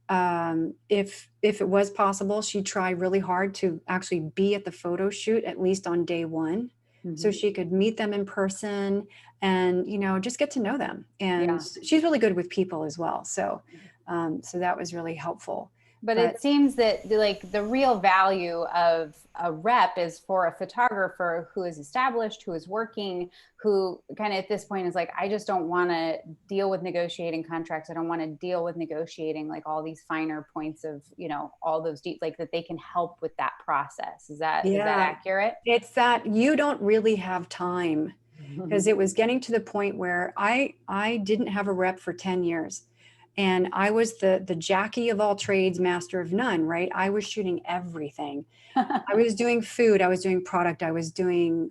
If it was possible, she'd try really hard to actually be at the photo shoot, at least on day one, so she could meet them in person and just get to know them. And she's really good with people as well. So that was really helpful. But it seems that like the real value of a rep is for a photographer who is established, who is working, who kind of at this point is like, I just don't want to deal with negotiating contracts. I don't want to deal with negotiating like all these finer points of, all those deep, like that they can help with that process. Is that accurate? It's that you don't really have time, because it was getting to the point where I didn't have a rep for 10 years. And I was the Jackie of all trades, master of none, right? I was shooting everything. I was doing food, I was doing product, I was doing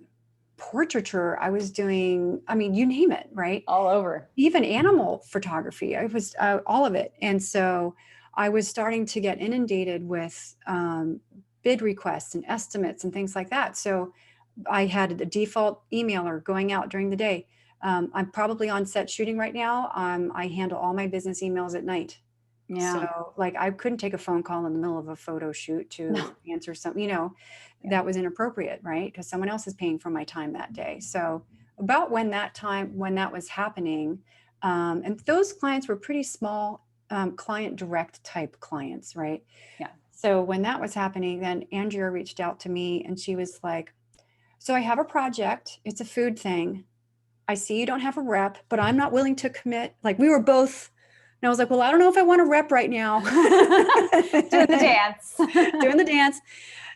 portraiture, I was doing, you name it, right? All over. Even animal photography, I was all of it. And so I was starting to get inundated with bid requests and estimates and things like that. So I had a default emailer going out during the day. I'm probably on set shooting right now. I handle all my business emails at night. Yeah. So like I couldn't take a phone call in the middle of a photo shoot to answer something, that was inappropriate, right? Because someone else is paying for my time that day. So about when that was happening, and those clients were pretty small, client direct type clients, right? Yeah. So when that was happening, then Andrea reached out to me and she was like, so I have a project. It's a food thing. I see you don't have a rep, but I'm not willing to commit. Like we were both, and I was like, well, I don't know if I want a rep right now. Doing the dance. Doing the dance.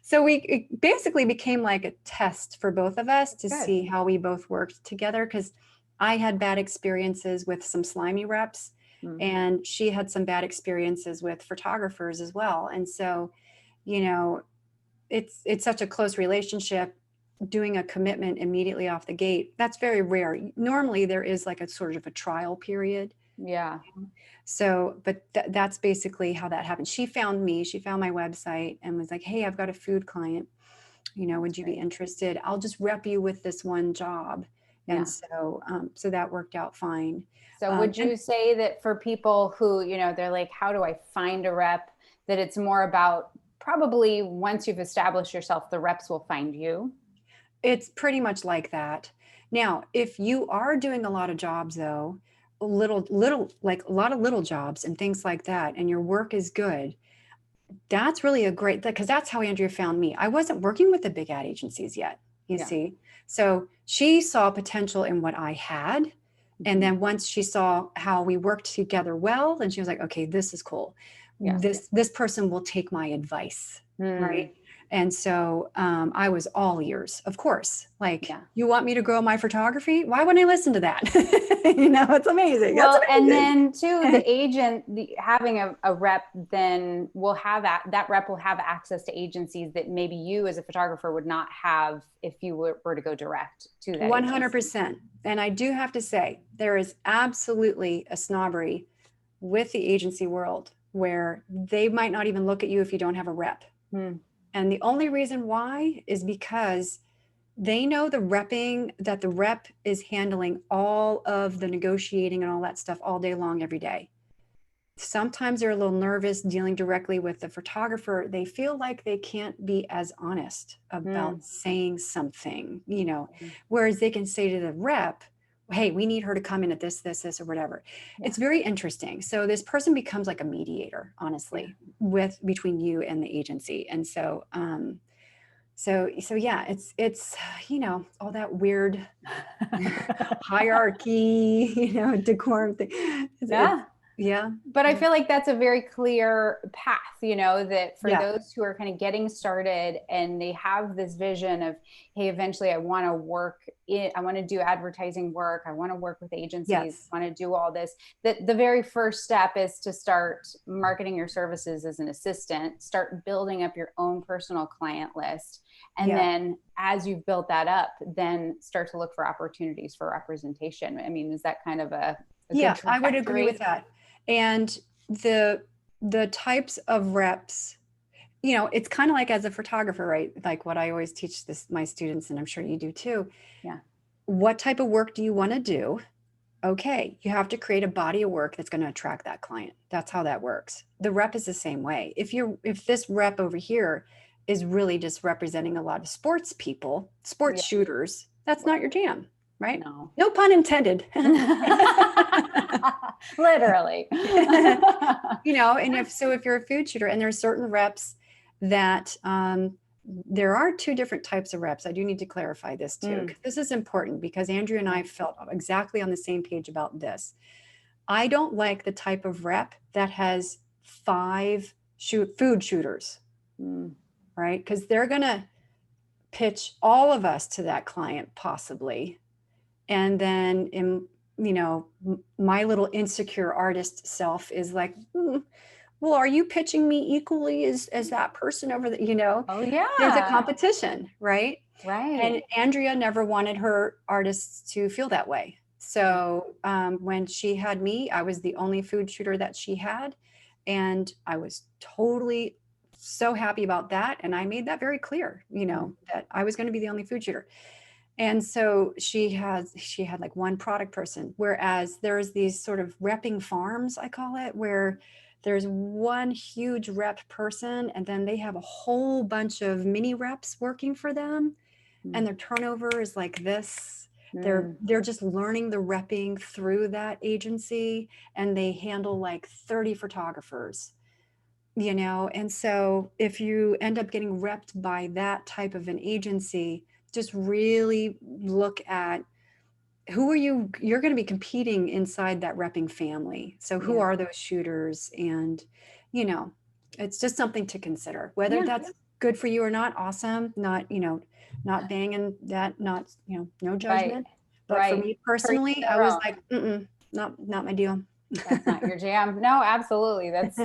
So it basically became like a test for both of us to see how we both worked together. Because I had bad experiences with some slimy reps, and she had some bad experiences with photographers as well. And so, it's such a close relationship. Doing a commitment immediately off the gate, that's very rare. Normally there is like a sort of a trial period Yeah. So, but that's basically how that happened. She found me, she found my website and was like, hey, I've got a food client. Would you be Great. interested? I'll just rep you with this one job. And Yeah. so, so that worked out fine. So would And you say that for people who, they're like, how do I find a rep, that it's more about probably once you've established yourself, the reps will find you? it's pretty much like that. Now, if you are doing a lot of jobs though, like a lot of little jobs and things like that, and your work is good, that's really a great, because that's how Andrea found me. I wasn't working with the big ad agencies yet, you Yeah. see. So she saw potential in what I had. And Mhm. then once she saw how we worked together well, then she was like, okay, this is cool. Yeah. This person will take my advice, right? Mm. And so I was all ears, of course. Like, Yeah. you want me to grow my photography? Why wouldn't I listen to that? It's amazing. That's Well, and amazing. then too, the agent, having a rep, then will have that rep will have access to agencies that maybe you as a photographer would not have if you were to go direct to that agency. 100%. And I do have to say, there is absolutely a snobbery with the agency world where they might not even look at you if you don't have a rep. Hmm. And the only reason why is because they know that the rep is handling all of the negotiating and all that stuff all day long, every day. Sometimes they're a little nervous dealing directly with the photographer. They feel like they can't be as honest Hmm. about saying something, whereas they can say to the rep, hey, we need her to come in at this, or whatever. Yeah. It's very interesting. So this person becomes like a mediator, Yeah. honestly, between you and the agency. And so yeah, it's all that weird hierarchy, decorum thing. Yeah. Yeah. But I feel like that's a very clear path, that for Yeah. those who are kind of getting started and they have this vision of, hey, eventually I want to I want to do advertising work, I want to work with agencies, Yes. I want to do all this, that the very first step is to start marketing your services as an assistant, start building up your own personal client list. And Yeah. then as you've built that up, then start to look for opportunities for representation. I mean, is that kind of a good Yeah, I would agree with trajectory? that. And the types of reps, it's kind of like as a photographer, right? Like what I always teach my students, and I'm sure you do too. Yeah. What type of work do you want to do? Okay, you have to create a body of work that's going to attract that client. That's how that works. The rep is the same way. If this rep over here is really just representing a lot of sports people, sports Yeah. shooters, that's not your jam, right? No. No pun intended. Literally. And if you're a food shooter, and there's certain reps that there are two different types of reps. I do need to clarify this too, because this is important, because Andrew and I felt exactly on the same page about this. I don't like the type of rep that has 5 food shooters, right? Because they're going to pitch all of us to that client possibly. And then my little insecure artist self is like, well, are you pitching me equally as that person over the, Oh there's a yeah. competition, right? Right. And Andrea never wanted her artists to feel that way. So when she had me, I was the only food shooter that she had. And I was totally so happy about that. And I made that very clear, that I was going to be the only food shooter. And so she had like one product person, whereas there's these sort of repping farms, I call it, where there's one huge rep person and then they have a whole bunch of mini reps working for them, and their turnover is like this. They're just learning the repping through that agency, and they handle like 30 photographers. And so if you end up getting repped by that type of an agency, just really look at who are you're going to be competing inside that repping family. So who Yeah. are those shooters? And it's just something to consider, whether Yeah. that's good for you or not. Awesome. Not banging that, no Right. judgment. But for Right. me For each personally, I their was own. like, not my deal. That's not your jam. No, absolutely. That's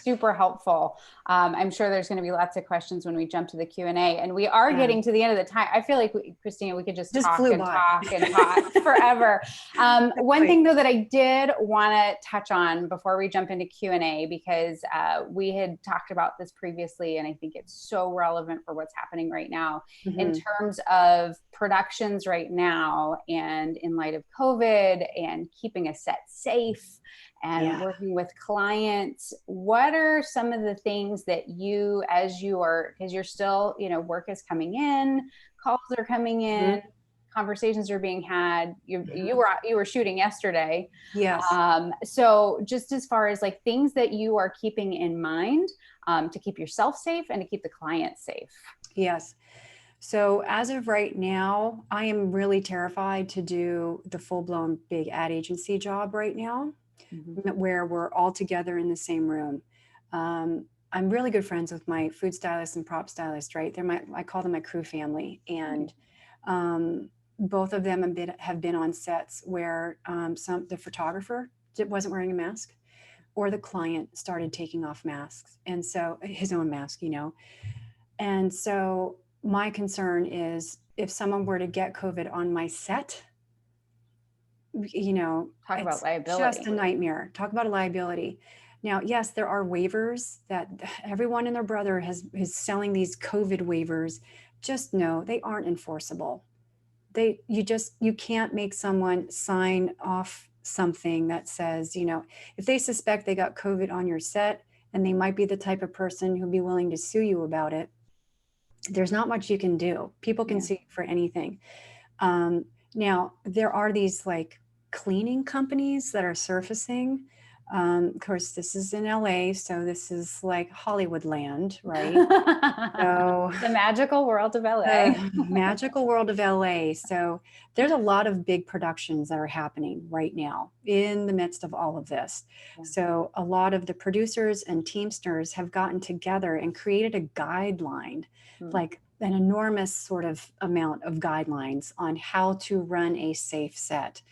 super helpful. I'm sure there's going to be lots of questions when we jump to the Q&A, and we are Yeah, getting to the end of the time. I feel like Christina, we could just just talk flew and by. talk and talk forever. One Really. thing though that I did want to touch on before we jump into Q&A, because we had talked about this previously, and I think it's so relevant for what's happening right now in Mhm. terms of productions right now, and in light of COVID and keeping a set safe and Yeah. working with clients. What are some of the things that you, as you are, because you're still, work is coming in, calls are coming in, Mhm. conversations are being had. You Mhm. you were you were shooting yesterday. Yes. So just as far as like things that you are keeping in mind, to keep yourself safe and to keep the client safe. Yes. So as of right now, I am really terrified to do the full-blown big ad agency job right now, Mhm. where we're all together in the same room. I'm really good friends with my food stylist and prop stylist, right? I call them my crew family. And both of them have been on sets where the photographer wasn't wearing a mask, or the client started taking off masks. And so his own mask, And so my concern is if someone were to get COVID on my set, Talk about it's just liability. a nightmare. Talk about a liability. Now, yes, there are waivers that everyone and their brother is selling these COVID waivers. Just know they aren't enforceable. You can't make someone sign off something that says, if they suspect they got COVID on your set and they might be the type of person who'd be willing to sue you about it, there's not much you can do. People can Yeah. sue you for anything. Now, there are these like cleaning companies that are surfacing. Of course, this is in LA, so this is like Hollywood land, right? So The magical world of LA. the magical world of LA. So there's a lot of big productions that are happening right now in the midst of all of this. Yeah. So a lot of the producers and teamsters have gotten together and created a guideline, like an enormous sort of amount of guidelines on how to run a safe set.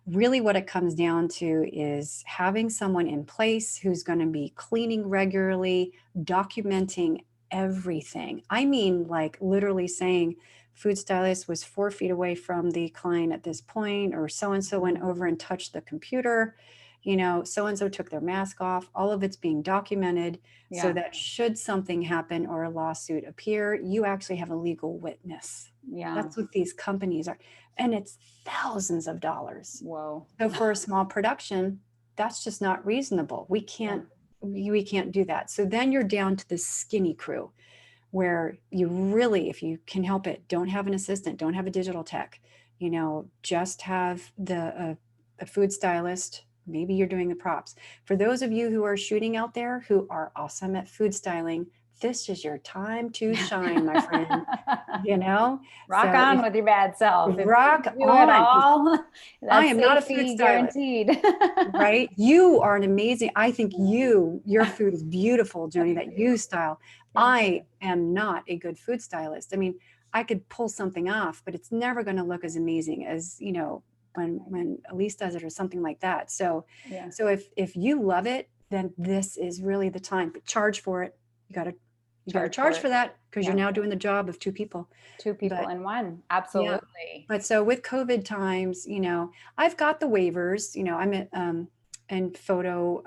Really, what it comes down to is having someone in place who's going to be cleaning regularly, documenting everything. I mean, like literally saying, food stylist was 4 feet away from the client at this point, or so and so went over and touched the computer. So and so took their mask off. All of it's being documented so Yeah. that should something happen or a lawsuit appear, you actually have a legal witness. Yeah. That's what these companies are. And it's thousands of dollars. Whoa. So for a small production, that's just not reasonable. We can't do that. So then you're down to the skinny crew, where you really, if you can help it, don't have an assistant, don't have a digital tech, just have a food stylist. Maybe you're doing the props. For those of you who are shooting out there who are awesome at food styling, this is your time to shine, my friend. Rock So on if with your bad self. If rock you do it on, all, I that's am not a food safety stylist, guaranteed. right? You are an amazing, I think your food is beautiful, Joni, that you style. I am not a good food stylist. I mean, I could pull something off, but it's never going to look as amazing as, when Elise does it or something like that. So, Yeah. so if you love it, then this is really the time, but charge for it. You got to charge for that, because you're now doing the job of two people. Two people But in one. yeah, Absolutely. but so with COVID times, I've got the waivers, I'm at and photo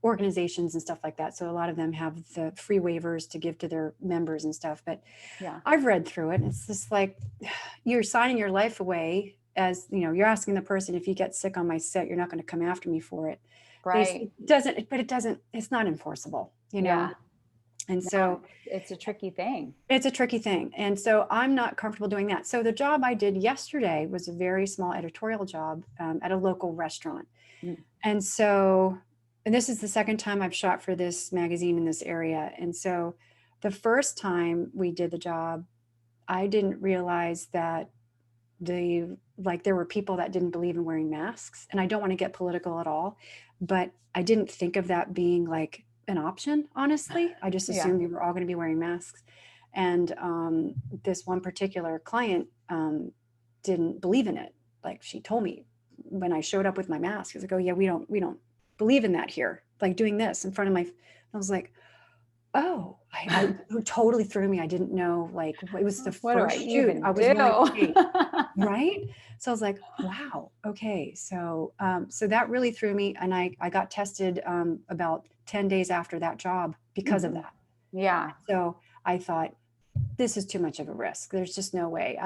organizations and stuff like that. So a lot of them have the free waivers to give to their members and stuff. But Yeah. I've read through it. And it's just like you're signing your life away, as you're asking the person, if you get sick on my set, you're not going to come after me for it. Right. It's not enforceable, Yeah. And so it's a tricky thing. it's a tricky thing. And so I'm not comfortable doing that. So the job I did yesterday was a very small editorial job at a local restaurant. And so, and this is the second time I've shot for this magazine in this area. And so the first time we did the job, I didn't realize that there were people that didn't believe in wearing masks. And I don't want to get political at all, but I didn't think of that being like an option, honestly. I just assumed we were all going to be wearing masks. And this one particular client didn't believe in it. Like she told me, when I showed up with my mask, I was like, oh yeah, we don't believe in that here. Like doing this in front of I was like, oh, it totally threw me. I didn't know, like, it was the What do I first shoot. even I was do? like, okay, right. So I was like, wow, okay. So, so that really threw me. And I got tested about 10 days after that job because of that. Yeah. So I thought, this is too much of a risk. There's just no way.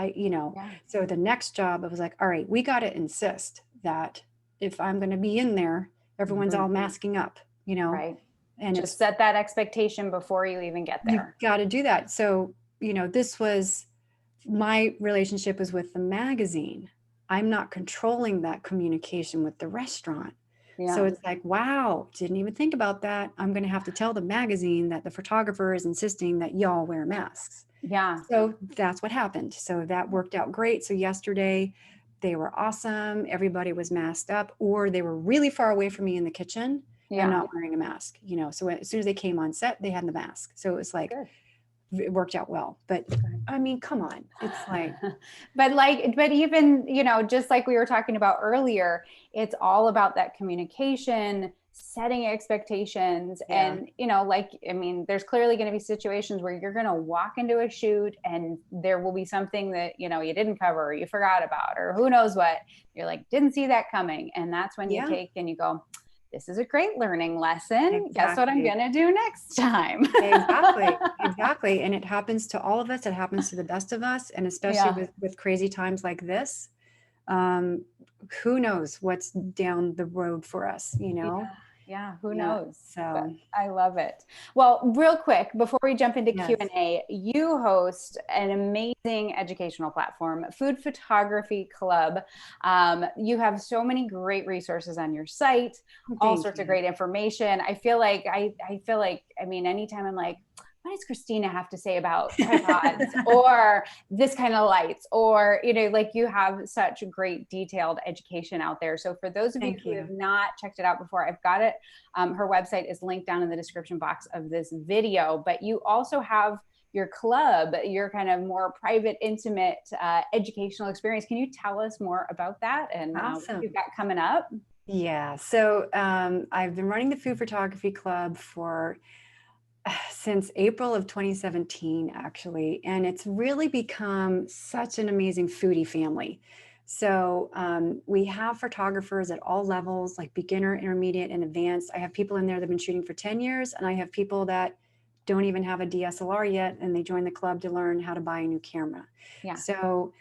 So the next job, I was like, all right, we got to insist that if I'm going to be in there, everyone's all masking up, Right. and Just set that expectation before you even get there. You got to do that. So, this was my relationship was with the magazine. I'm not controlling that communication with the restaurant. Yeah. So it's like, wow, didn't even think about that. I'm going to have to tell the magazine that the photographer is insisting that y'all wear masks. Yeah. So that's what happened. So that worked out great. So yesterday they were awesome. Everybody was masked up, or they were really far away from me in the kitchen and not wearing a mask, So as soon as they came on set, they had the mask. So it was like, it worked out well. But I mean, come on. It's like, but even, just like we were talking about earlier, it's all about that communication, setting expectations. And, there's clearly going to be situations where you're going to walk into a shoot and there will be something that, you didn't cover or you forgot about, or who knows what. You're like, didn't see that coming. And that's when you take and you go, this is a great learning lesson. Exactly. Guess what I'm going to do next time? Exactly. And it happens to all of us. It happens to the best of us. And especially with crazy times like this, who knows what's down the road for us, Yeah, who knows? So but I love it. Well, real quick, before we jump into Q&A, you host an amazing educational platform, Food Photography Club. You have so many great resources on your site, all sorts of great information. I feel like, anytime I'm like, what does Christina have to say about tripods or this kind of lights, or, you have such great detailed education out there. So for those of you who have not checked it out before, I've got it. Her website is linked down in the description box of this video, but you also have your club, your kind of more private, intimate educational experience. Can you tell us more about that and what you've got coming up? Yeah. So I've been running the Food Photography Club since April of 2017, actually. And it's really become such an amazing foodie family. So we have photographers at all levels, like beginner, intermediate, and advanced. I have people in there that have been shooting for 10 years, and I have people that don't even have a DSLR yet, and they join the club to learn how to buy a new camera. Yeah. So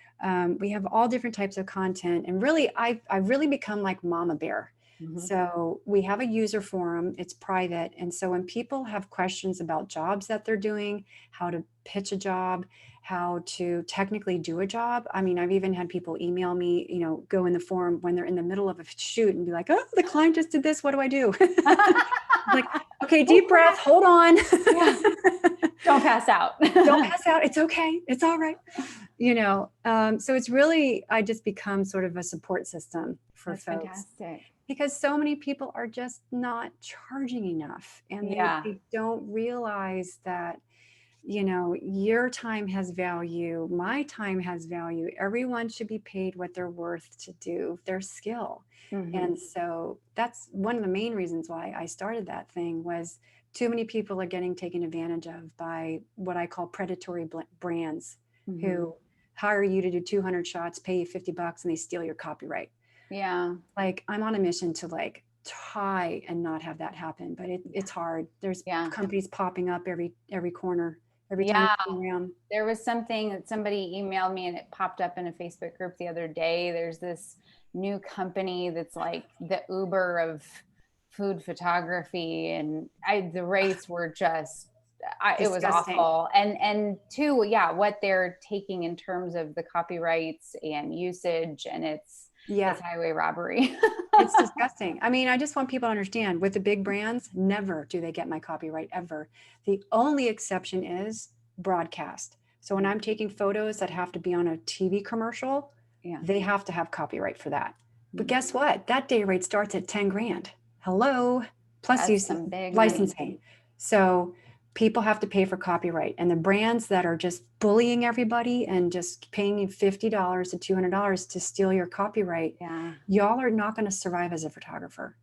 we have all different types of content. And really, I've really become like Mama Bear. Mm-hmm. So we have a user forum, it's private. And so when people have questions about jobs that they're doing, how to pitch a job, how to technically do a job. I mean, I've even had people email me, go in the forum when they're in the middle of a shoot and be like, oh, the client just did this. What do I do? Like, okay, deep breath, hold on. Yeah. Don't pass out. Don't pass out. It's okay. It's all right. So it's really, I just become sort of a support system for folks. Fantastic. Because so many people are just not charging enough, and they don't realize that, your time has value. My time has value. Everyone should be paid what they're worth to do their skill. Mm-hmm. And so that's one of the main reasons why I started that thing was too many people are getting taken advantage of by what I call predatory brands, mm-hmm. who hire you to do 200 shots, pay you $50, and they steal your copyright. Yeah. Like I'm on a mission to try and not have that happen, but it's hard. There's companies popping up every corner, every time you come around. There was something that somebody emailed me and it popped up in a Facebook group the other day. There's this new company that's like the Uber of food photography, and the rates were just it was awful. And two, what they're taking in terms of the copyrights and usage, and it's highway robbery. It's disgusting. I mean, I just want people to understand with the big brands, never do they get my copyright ever. The only exception is broadcast. So when I'm taking photos that have to be on a TV commercial, they have to have copyright for that. But guess what? That day rate starts at 10 grand. Hello. Plus you some big licensing. Money. So people have to pay for copyright, and the brands that are just bullying everybody and just paying you $50 to $200 to steal your copyright, y'all are not going to survive as a photographer.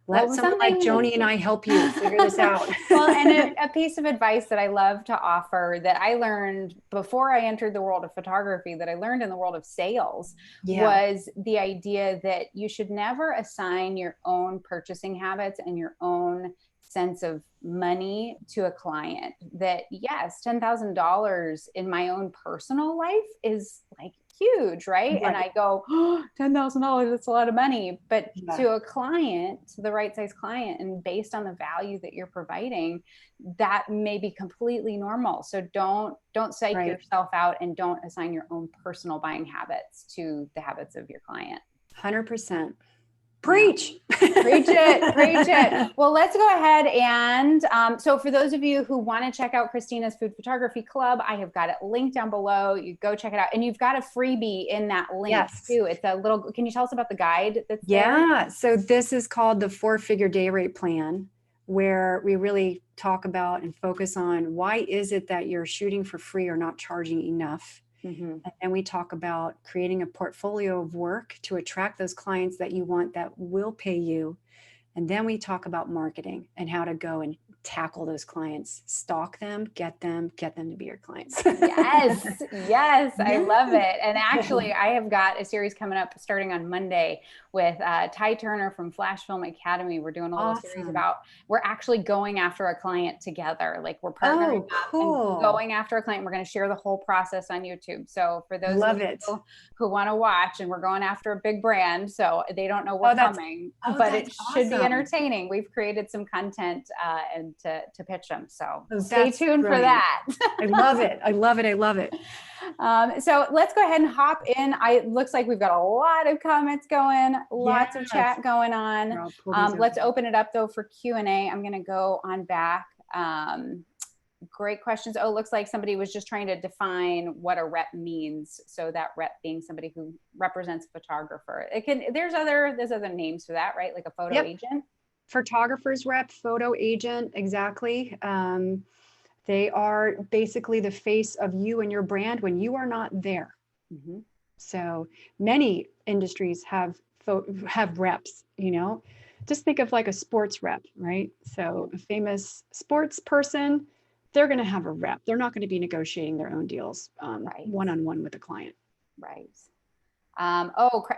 Let someone like Joni and I help you figure this out. Well, and a piece of advice that I love to offer that I learned before I entered the world of photography, that I learned in the world of sales, was the idea that you should never assign your own purchasing habits and your own sense of money to a client. That yes, $10,000 in my own personal life is like huge, right? And I go, oh, $10,000, that's a lot of money. But to a client, to the right size client, and based on the value that you're providing, that may be completely normal. So don't psych yourself out, and don't assign your own personal buying habits to the habits of your client. 100%. Preach. Preach it. Well, let's go ahead and so for those of you who want to check out Christina's Food Photography Club, I have got it linked down below. You go check it out, and you've got a freebie in that link too. It's a little. Can you tell us about the guide that's there? So this is called the 4-figure day rate plan, where we really talk about and focus on why is it that you're shooting for free or not charging enough. And then we talk about creating a portfolio of work to attract those clients that you want that will pay you. And then we talk about marketing and how to go and tackle those clients, stalk them, get them to be your clients. Yes. I love it. And actually, I have got a series coming up starting on Monday with Ty Turner from Flash Film Academy. We're doing a little series about, we're actually going after a client together. Like we're partnering up and going after a client. We're going to share the whole process on YouTube. So for those of you who want to watch, and we're going after a big brand, so they don't know we're coming, but it should be entertaining. We've created some content and to pitch them. So stay tuned for that. I love it. So let's go ahead and hop in. It looks like we've got a lot of comments going, lots of chat going on. Let's open it up though for Q&A. I'm going to go on back. Great questions. Oh, looks like somebody was just trying to define what a rep means. So that rep being somebody who represents a photographer. There's other names for that, right? Like a photo agent. Photographer's rep, photo agent, exactly. They are basically the face of you and your brand when you are not there. So many industries have reps, just think of like a sports rep, right? So a famous sports person, they're going to have a rep. They're not going to be negotiating their own deals one-on-one with a client. Right.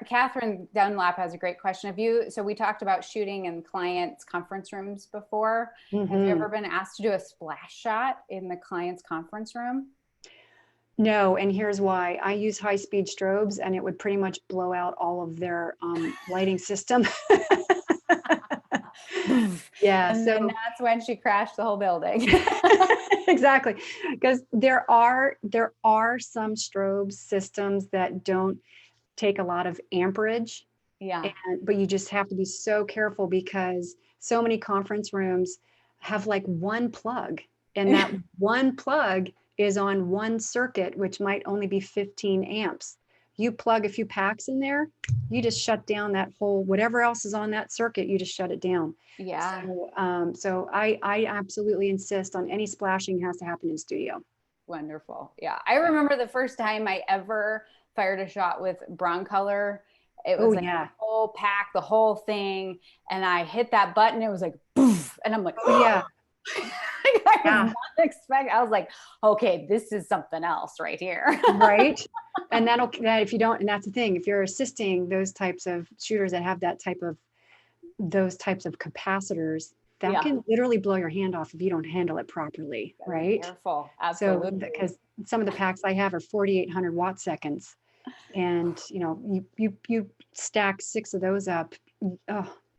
Catherine Dunlap has a great question. So we talked about shooting in clients' conference rooms before. Have you ever been asked to do a splash shot in the client's conference room? No, and here's why. I use high-speed strobes, and it would pretty much blow out all of their lighting system. And then that's when she crashed the whole building. Exactly, because there are some strobe systems that don't take a lot of amperage. But you just have to be so careful because so many conference rooms have like one plug, and that one plug is on one circuit, which might only be 15 amps. You plug a few packs in there, you just shut down that whole, whatever else is on that circuit, you just shut it down. So I absolutely insist on any splashing has to happen in studio. Wonderful. I remember the first time I ever fired a shot with Broncolor. It was the whole pack, the whole thing. And I hit that button. It was like, poof, and I'm like, I was like, okay, this is something else right here. Right. And if you don't, and that's the thing, if you're assisting those types of shooters that have those types of capacitors, that can literally blow your hand off if you don't handle it properly. Right. Careful. Absolutely. So, because some of the packs I have are 4,800 watt seconds. And you stack 6 of those up.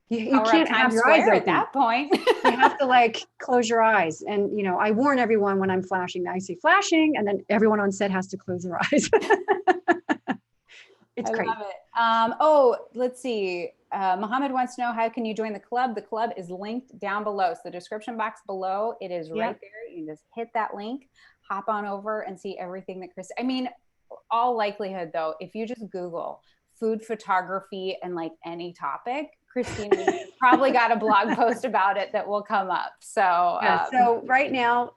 You can't have your eyes open at that point. You have to like close your eyes. And I warn everyone when I'm flashing, I say flashing, and then everyone on set has to close their eyes. It's great. I love it. Let's see. Mohammed wants to know, how can you join the club? The club is linked down below. So the description box below, it is right there. You can just hit that link, hop on over and see everything that all likelihood though, if you just Google food photography and like any topic, Christina probably got a blog post about it that will come up. So, Yeah, so right now,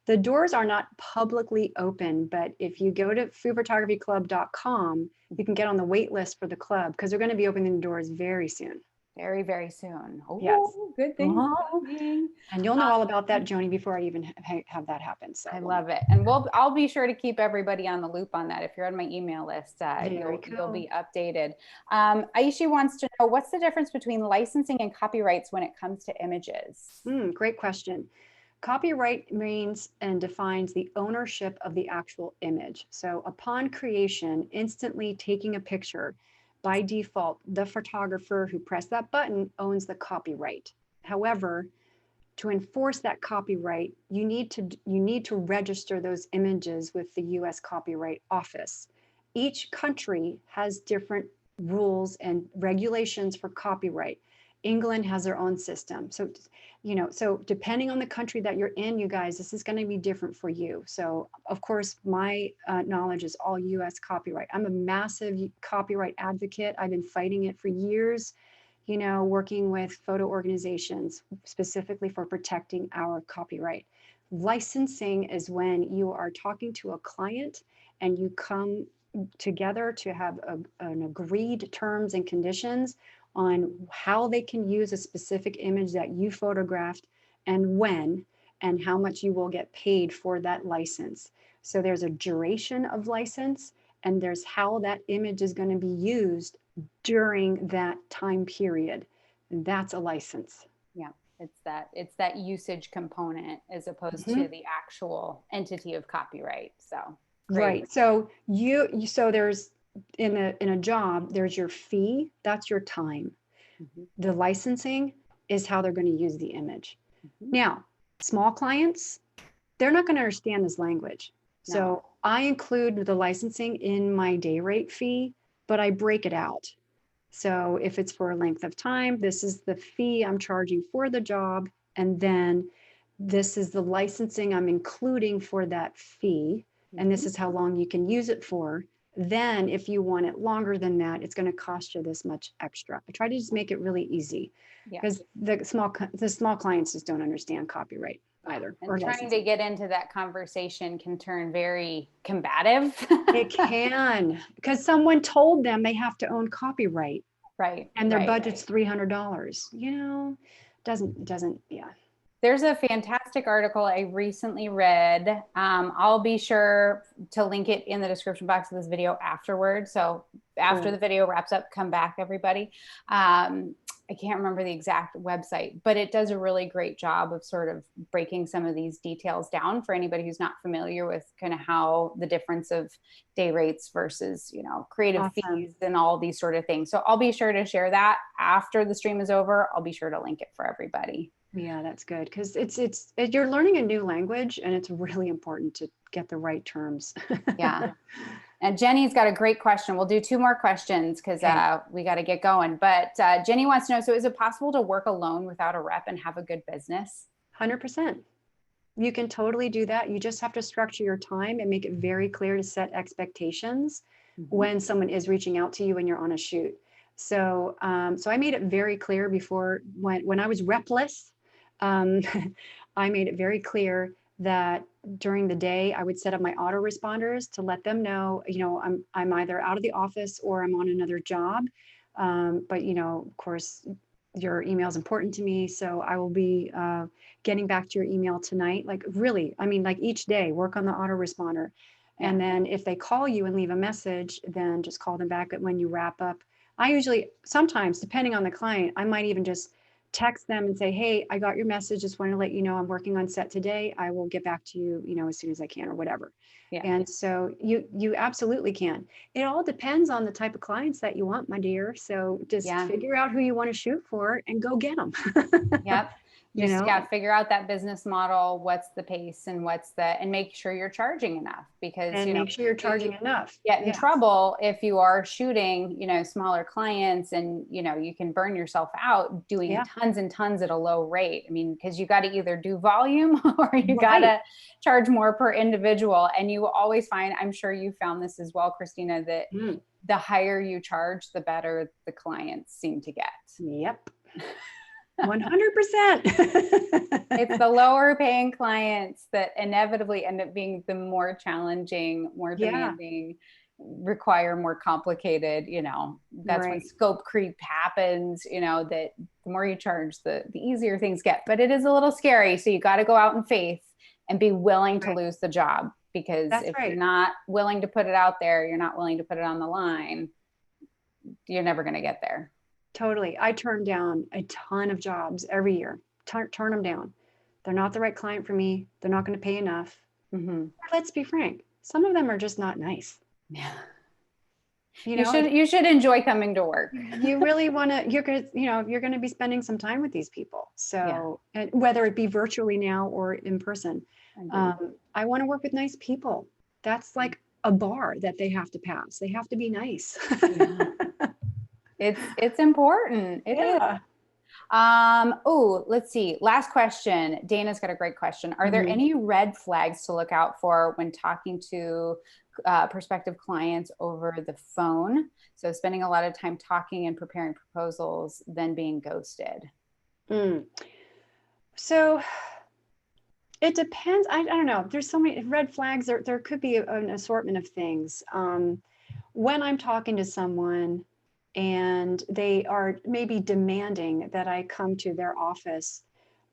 the doors are not publicly open, but if you go to foodphotographyclub.com, you can get on the wait list for the club because they're going to be opening the doors very soon. very, very soon. Yes. Oh, good things coming. And you'll know all about that, Joni, before I even have that happen. So I love it. And I'll be sure to keep everybody on the loop on that. If you're on my email list, you'll be updated. Aishi wants to know, what's the difference between licensing and copyrights when it comes to images? Great question. Copyright means and defines the ownership of the actual image. So upon creation, instantly taking a picture, by default, the photographer who pressed that button owns the copyright. However, to enforce that copyright, you need to register those images with the US Copyright Office. Each country has different rules and regulations for copyright. England has their own system. So, so depending on the country that you're in, you guys, this is going to be different for you. So of course, my knowledge is all US copyright. I'm a massive copyright advocate. I've been fighting it for years, working with photo organizations specifically for protecting our copyright. Licensing is when you are talking to a client and you come together to have an agreed terms and conditions on how they can use a specific image that you photographed and when, and how much you will get paid for that license. So there's a duration of license, and there's how that image is going to be used during that time period. And that's a license. Yeah, it's that usage component as opposed to the actual entity of copyright. So great. Right. So so there's in a job, there's your fee, that's your time. The licensing is how they're going to use the image. Now, small clients, they're not going to understand this language. No. So I include the licensing in my day rate fee, but I break it out. So if it's for a length of time, this is the fee I'm charging for the job. And then this is the licensing I'm including for that fee. And this is how long you can use it for. Then if you want it longer than that, it's going to cost you this much extra. I try to just make it really easy because the small clients just don't understand copyright either. And trying to get into that conversation can turn very combative. It can, because someone told them they have to own copyright. Right. And their budget's $300. Doesn't. There's a fantastic article I recently read. I'll be sure to link it in the description box of this video afterwards. So after the video wraps up, come back, everybody. I can't remember the exact website, but it does a really great job of sort of breaking some of these details down for anybody who's not familiar with kind of how the difference of day rates versus, creative fees and all these sort of things. So I'll be sure to share that after the stream is over. I'll be sure to link it for everybody. Yeah, that's good. Because you're learning a new language and it's really important to get the right terms. Yeah. And Jenny's got a great question. We'll do 2 more questions because we got to get going. But Jenny wants to know, so is it possible to work alone without a rep and have a good business? 100%. You can totally do that. You just have to structure your time and make it very clear to set expectations when someone is reaching out to you when you're on a shoot. So I made it very clear before when I was repless. I made it very clear that during the day I would set up my autoresponders to let them know, I'm either out of the office or I'm on another job. But of course, your email is important to me, so I will be getting back to your email tonight. Like really, like each day, work on the autoresponder. And then if they call you and leave a message, then just call them back when you wrap up. I usually, sometimes, depending on the client, I might even just text them and say, hey, I got your message. Just wanted to let you know I'm working on set today. I will get back to you, as soon as I can or whatever. Yeah. And so you absolutely can. It all depends on the type of clients that you want, my dear. So just figure out who you want to shoot for and go get them. Yep. Just figure out that business model, what's the pace and and make sure you're charging enough because make sure you're charging enough. Get in trouble if you are shooting, smaller clients and, you can burn yourself out doing tons and tons at a low rate. I mean, because you got to either do volume or you got to charge more per individual. And you will always find, I'm sure you found this as well, Christina, that the higher you charge, the better the clients seem to get. Yep. 100%. It's the lower paying clients that inevitably end up being the more challenging, more demanding, require more complicated, that's when Right. scope creep happens, that the more you charge, the easier things get. But it is a little scary. So you got to go out in faith and be willing to lose the job, because That's if right. you're not willing to put it out there, you're not willing to put it on the line, you're never going to get there. Totally. I turn down a ton of jobs every year. Turn them down. They're not the right client for me. They're not going to pay enough. Mm-hmm. Let's be frank. Some of them are just not nice. Yeah. You should enjoy coming to work. You really want to, you're going to be spending some time with these people. So, and whether it be virtually now or in person, I want to work with nice people. That's like a bar that they have to pass. They have to be nice. It's important. It is. Oh, let's see. Last question. Dana's got a great question. Are there any red flags to look out for when talking to prospective clients over the phone? So spending a lot of time talking and preparing proposals, then being ghosted. So it depends. I don't know. There's so many red flags. There could be an assortment of things. When I'm talking to someone and they are maybe demanding that I come to their office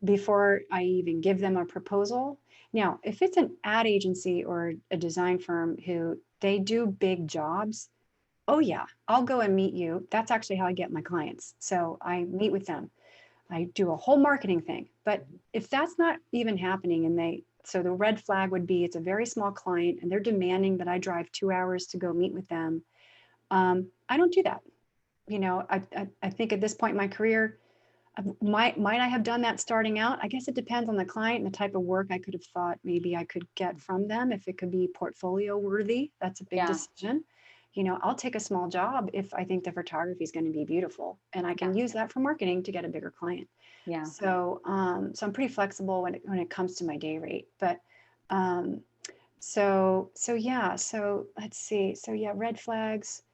before I even give them a proposal. Now, if it's an ad agency or a design firm who they do big jobs, oh yeah, I'll go and meet you. That's actually how I get my clients. So I meet with them. I do a whole marketing thing. But if that's not even happening so the red flag would be it's a very small client and they're demanding that I drive 2 hours to go meet with them. I don't do that. I think at this point in my career, might I have done that starting out? I guess it depends on the client and the type of work I could have thought maybe I could get from them. If it could be portfolio worthy, that's a big decision. I'll take a small job if I think the photography is going to be beautiful and I can use that for marketing to get a bigger client. Yeah. So, so I'm pretty flexible when it comes to my day rate, but, so yeah, so let's see. So yeah, red flags.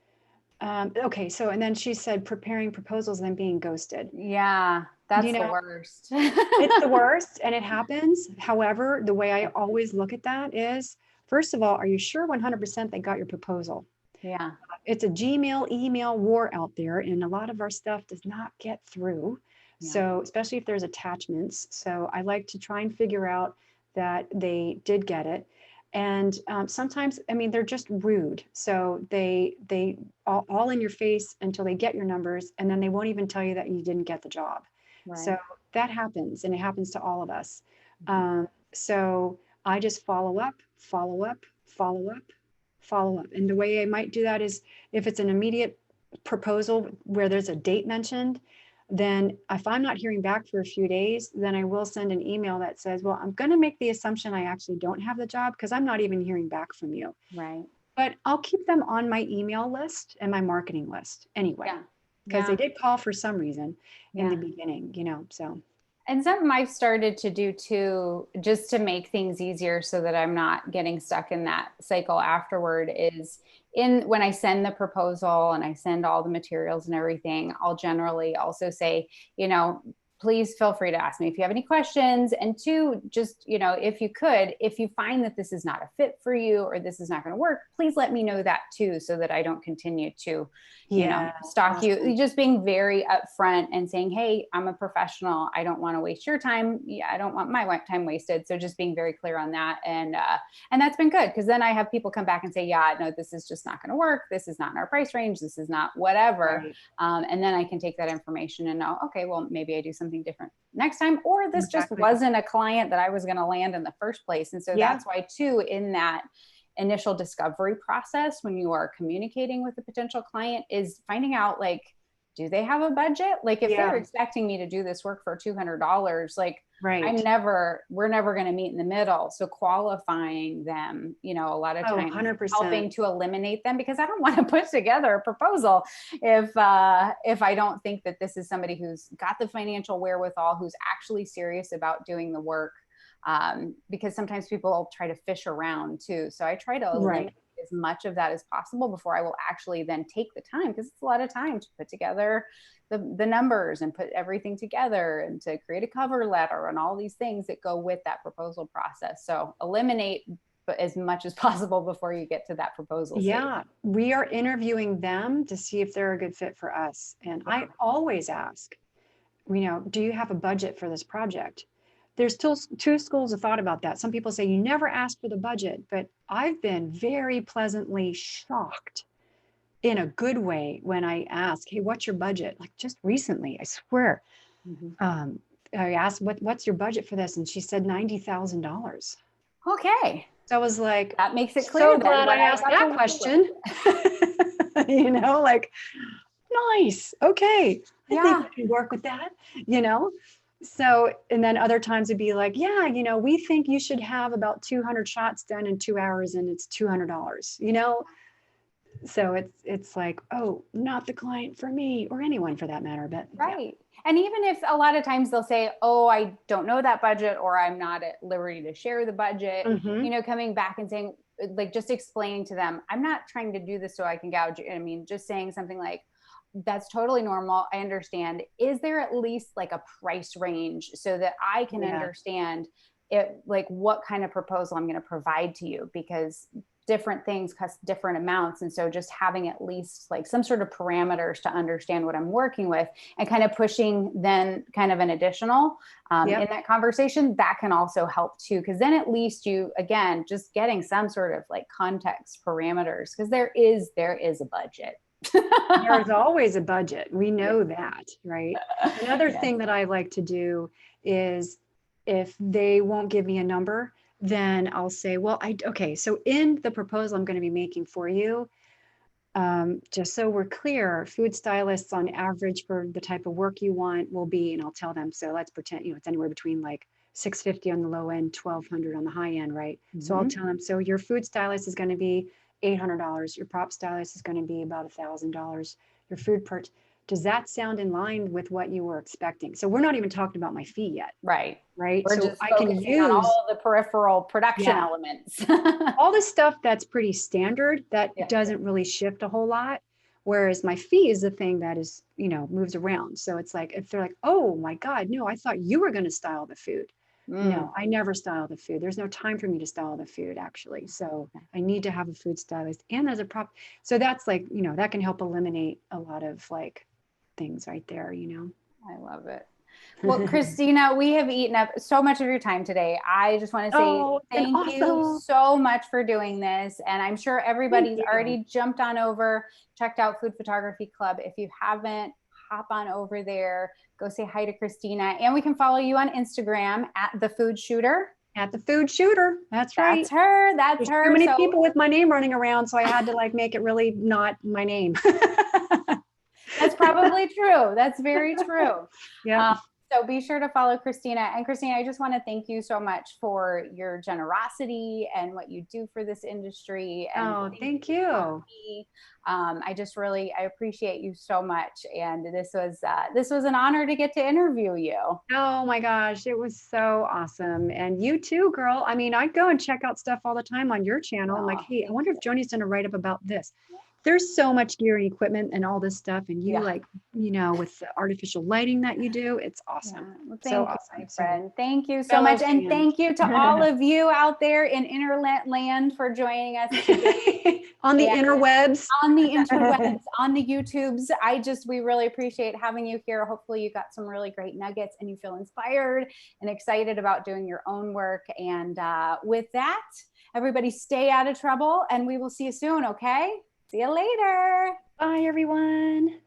Okay. So, and then she said preparing proposals and then being ghosted. Yeah. That's the worst. It's the worst and it happens. However, the way I always look at that is, first of all, are you sure 100% they got your proposal? Yeah. It's a Gmail email war out there and a lot of our stuff does not get through. Yeah. So especially if there's attachments. So I like to try and figure out that they did get it. And sometimes, they're just rude. So they all in your face until they get your numbers and then they won't even tell you that you didn't get the job. Right. So that happens and it happens to all of us. So I just follow up. And the way I might do that is if it's an immediate proposal where there's a date mentioned, then if I'm not hearing back for a few days, then I will send an email that says, well, I'm going to make the assumption I actually don't have the job because I'm not even hearing back from you. Right. But I'll keep them on my email list and my marketing list anyway, because they did call for some reason in the beginning, so. And something I've started to do too, just to make things easier so that I'm not getting stuck in that cycle afterward, is when I send the proposal and I send all the materials and everything, I'll generally also say, please feel free to ask me if you have any questions. And two, just, if you find that this is not a fit for you or this is not going to work, please let me know that too, so that I don't continue to, stalk you. Just being very upfront and saying, hey, I'm a professional. I don't want to waste your time. Yeah, I don't want my time wasted. So just being very clear on that. And that's been good, because then I have people come back and say, yeah, no, this is just not going to work. This is not in our price range. This is not whatever. Right. And then I can take that information and know, okay, well, maybe I do something different next time, or this just wasn't a client that I was going to land in the first place. And so that's why too, in that initial discovery process, when you are communicating with a potential client, is finding out, like, do they have a budget? Like if they're expecting me to do this work for $200, like we're never going to meet in the middle. So qualifying them, a lot of times 100%. helping to eliminate them, because I don't want to put together a proposal if I don't think that this is somebody who's got the financial wherewithal, who's actually serious about doing the work. Because sometimes people try to fish around too. So I try to eliminate as much of that as possible before I will actually then take the time, because it's a lot of time to put together the numbers and put everything together and to create a cover letter and all these things that go with that proposal process. So eliminate as much as possible before you get to that proposal stage. Yeah, we are interviewing them to see if they're a good fit for us. And I always ask, do you have a budget for this project? There's still two schools of thought about that. Some people say you never ask for the budget, but I've been very pleasantly shocked in a good way when I ask, hey, what's your budget? Like just recently, I swear. I asked, what's your budget for this? And she said $90,000. Okay. So I was like, that makes it clear. So glad I asked that question. Like, nice. Okay. I think I can work with that, So, and then other times it'd be like, yeah, we think you should have about 200 shots done in 2 hours and it's $200, So it's like, oh, not the client for me, or anyone for that matter, but right. Yeah. And even if a lot of times they'll say, oh, I don't know that budget, or I'm not at liberty to share the budget, coming back and saying, like, just explaining to them, I'm not trying to do this so I can gouge you. I mean, just saying something like, that's totally normal. I understand. Is there at least like a price range so that I can understand it, like what kind of proposal I'm going to provide to you, because different things cost different amounts. And so just having at least like some sort of parameters to understand what I'm working with, and kind of pushing then kind of an additional in that conversation, that can also help too. Cause then at least you, again, just getting some sort of like context parameters, because there is a budget. There's always a budget. We know that, right? Another thing that I like to do is, if they won't give me a number, then I'll say, well, okay, so in the proposal I'm going to be making for you, just so we're clear, food stylists on average for the type of work you want will be, and I'll tell them, so let's pretend, it's anywhere between like $650 on the low end, $1,200 on the high end, right? So I'll tell them, so your food stylist is going to be $800. Your prop stylist is going to be about $1,000. Your food does that sound in line with what you were expecting? So we're not even talking about my fee yet. Right. Right. We're so just I can use on all the peripheral production elements. all the stuff that's pretty standard that doesn't really shift a whole lot. Whereas my fee is the thing that is, moves around. So it's like, if they're like, oh my God, no, I thought you were going to style the food. No, I never style the food. There's no time for me to style the food, actually. So I need to have a food stylist and as a prop. So that's like, that can help eliminate a lot of like things right there, I love it. Well, Christina, we have eaten up so much of your time today. I just want to say thank you so much for doing this. And I'm sure everybody's already jumped on over, checked out Food Photography Club. If you haven't, hop on over there, go say hi to Christina. And we can follow you on Instagram at The Food Shooter. At The Food Shooter. That's right. That's her. There's too many people with my name running around, so I had to like make it really not my name. That's probably true. That's very true. Yeah. So be sure to follow Christina. And Christina, I just want to thank you so much for your generosity and what you do for this industry. And thank you. I appreciate you so much. And this was an honor to get to interview you. Oh my gosh, it was so awesome. And you too, girl. I mean, I go and check out stuff all the time on your channel. I'm like, hey, I wonder if Joni's going to write up about this. There's so much gear and equipment and all this stuff. And you with the artificial lighting that you do, it's awesome. Yeah. Well, thank you, my friend. Thank you so much. And thank you to all of you out there in internet land for joining us today. On the interwebs. On the interwebs, on the YouTubes. We really appreciate having you here. Hopefully you got some really great nuggets and you feel inspired and excited about doing your own work. And with that, everybody stay out of trouble and we will see you soon. Okay. See you later. Bye, everyone.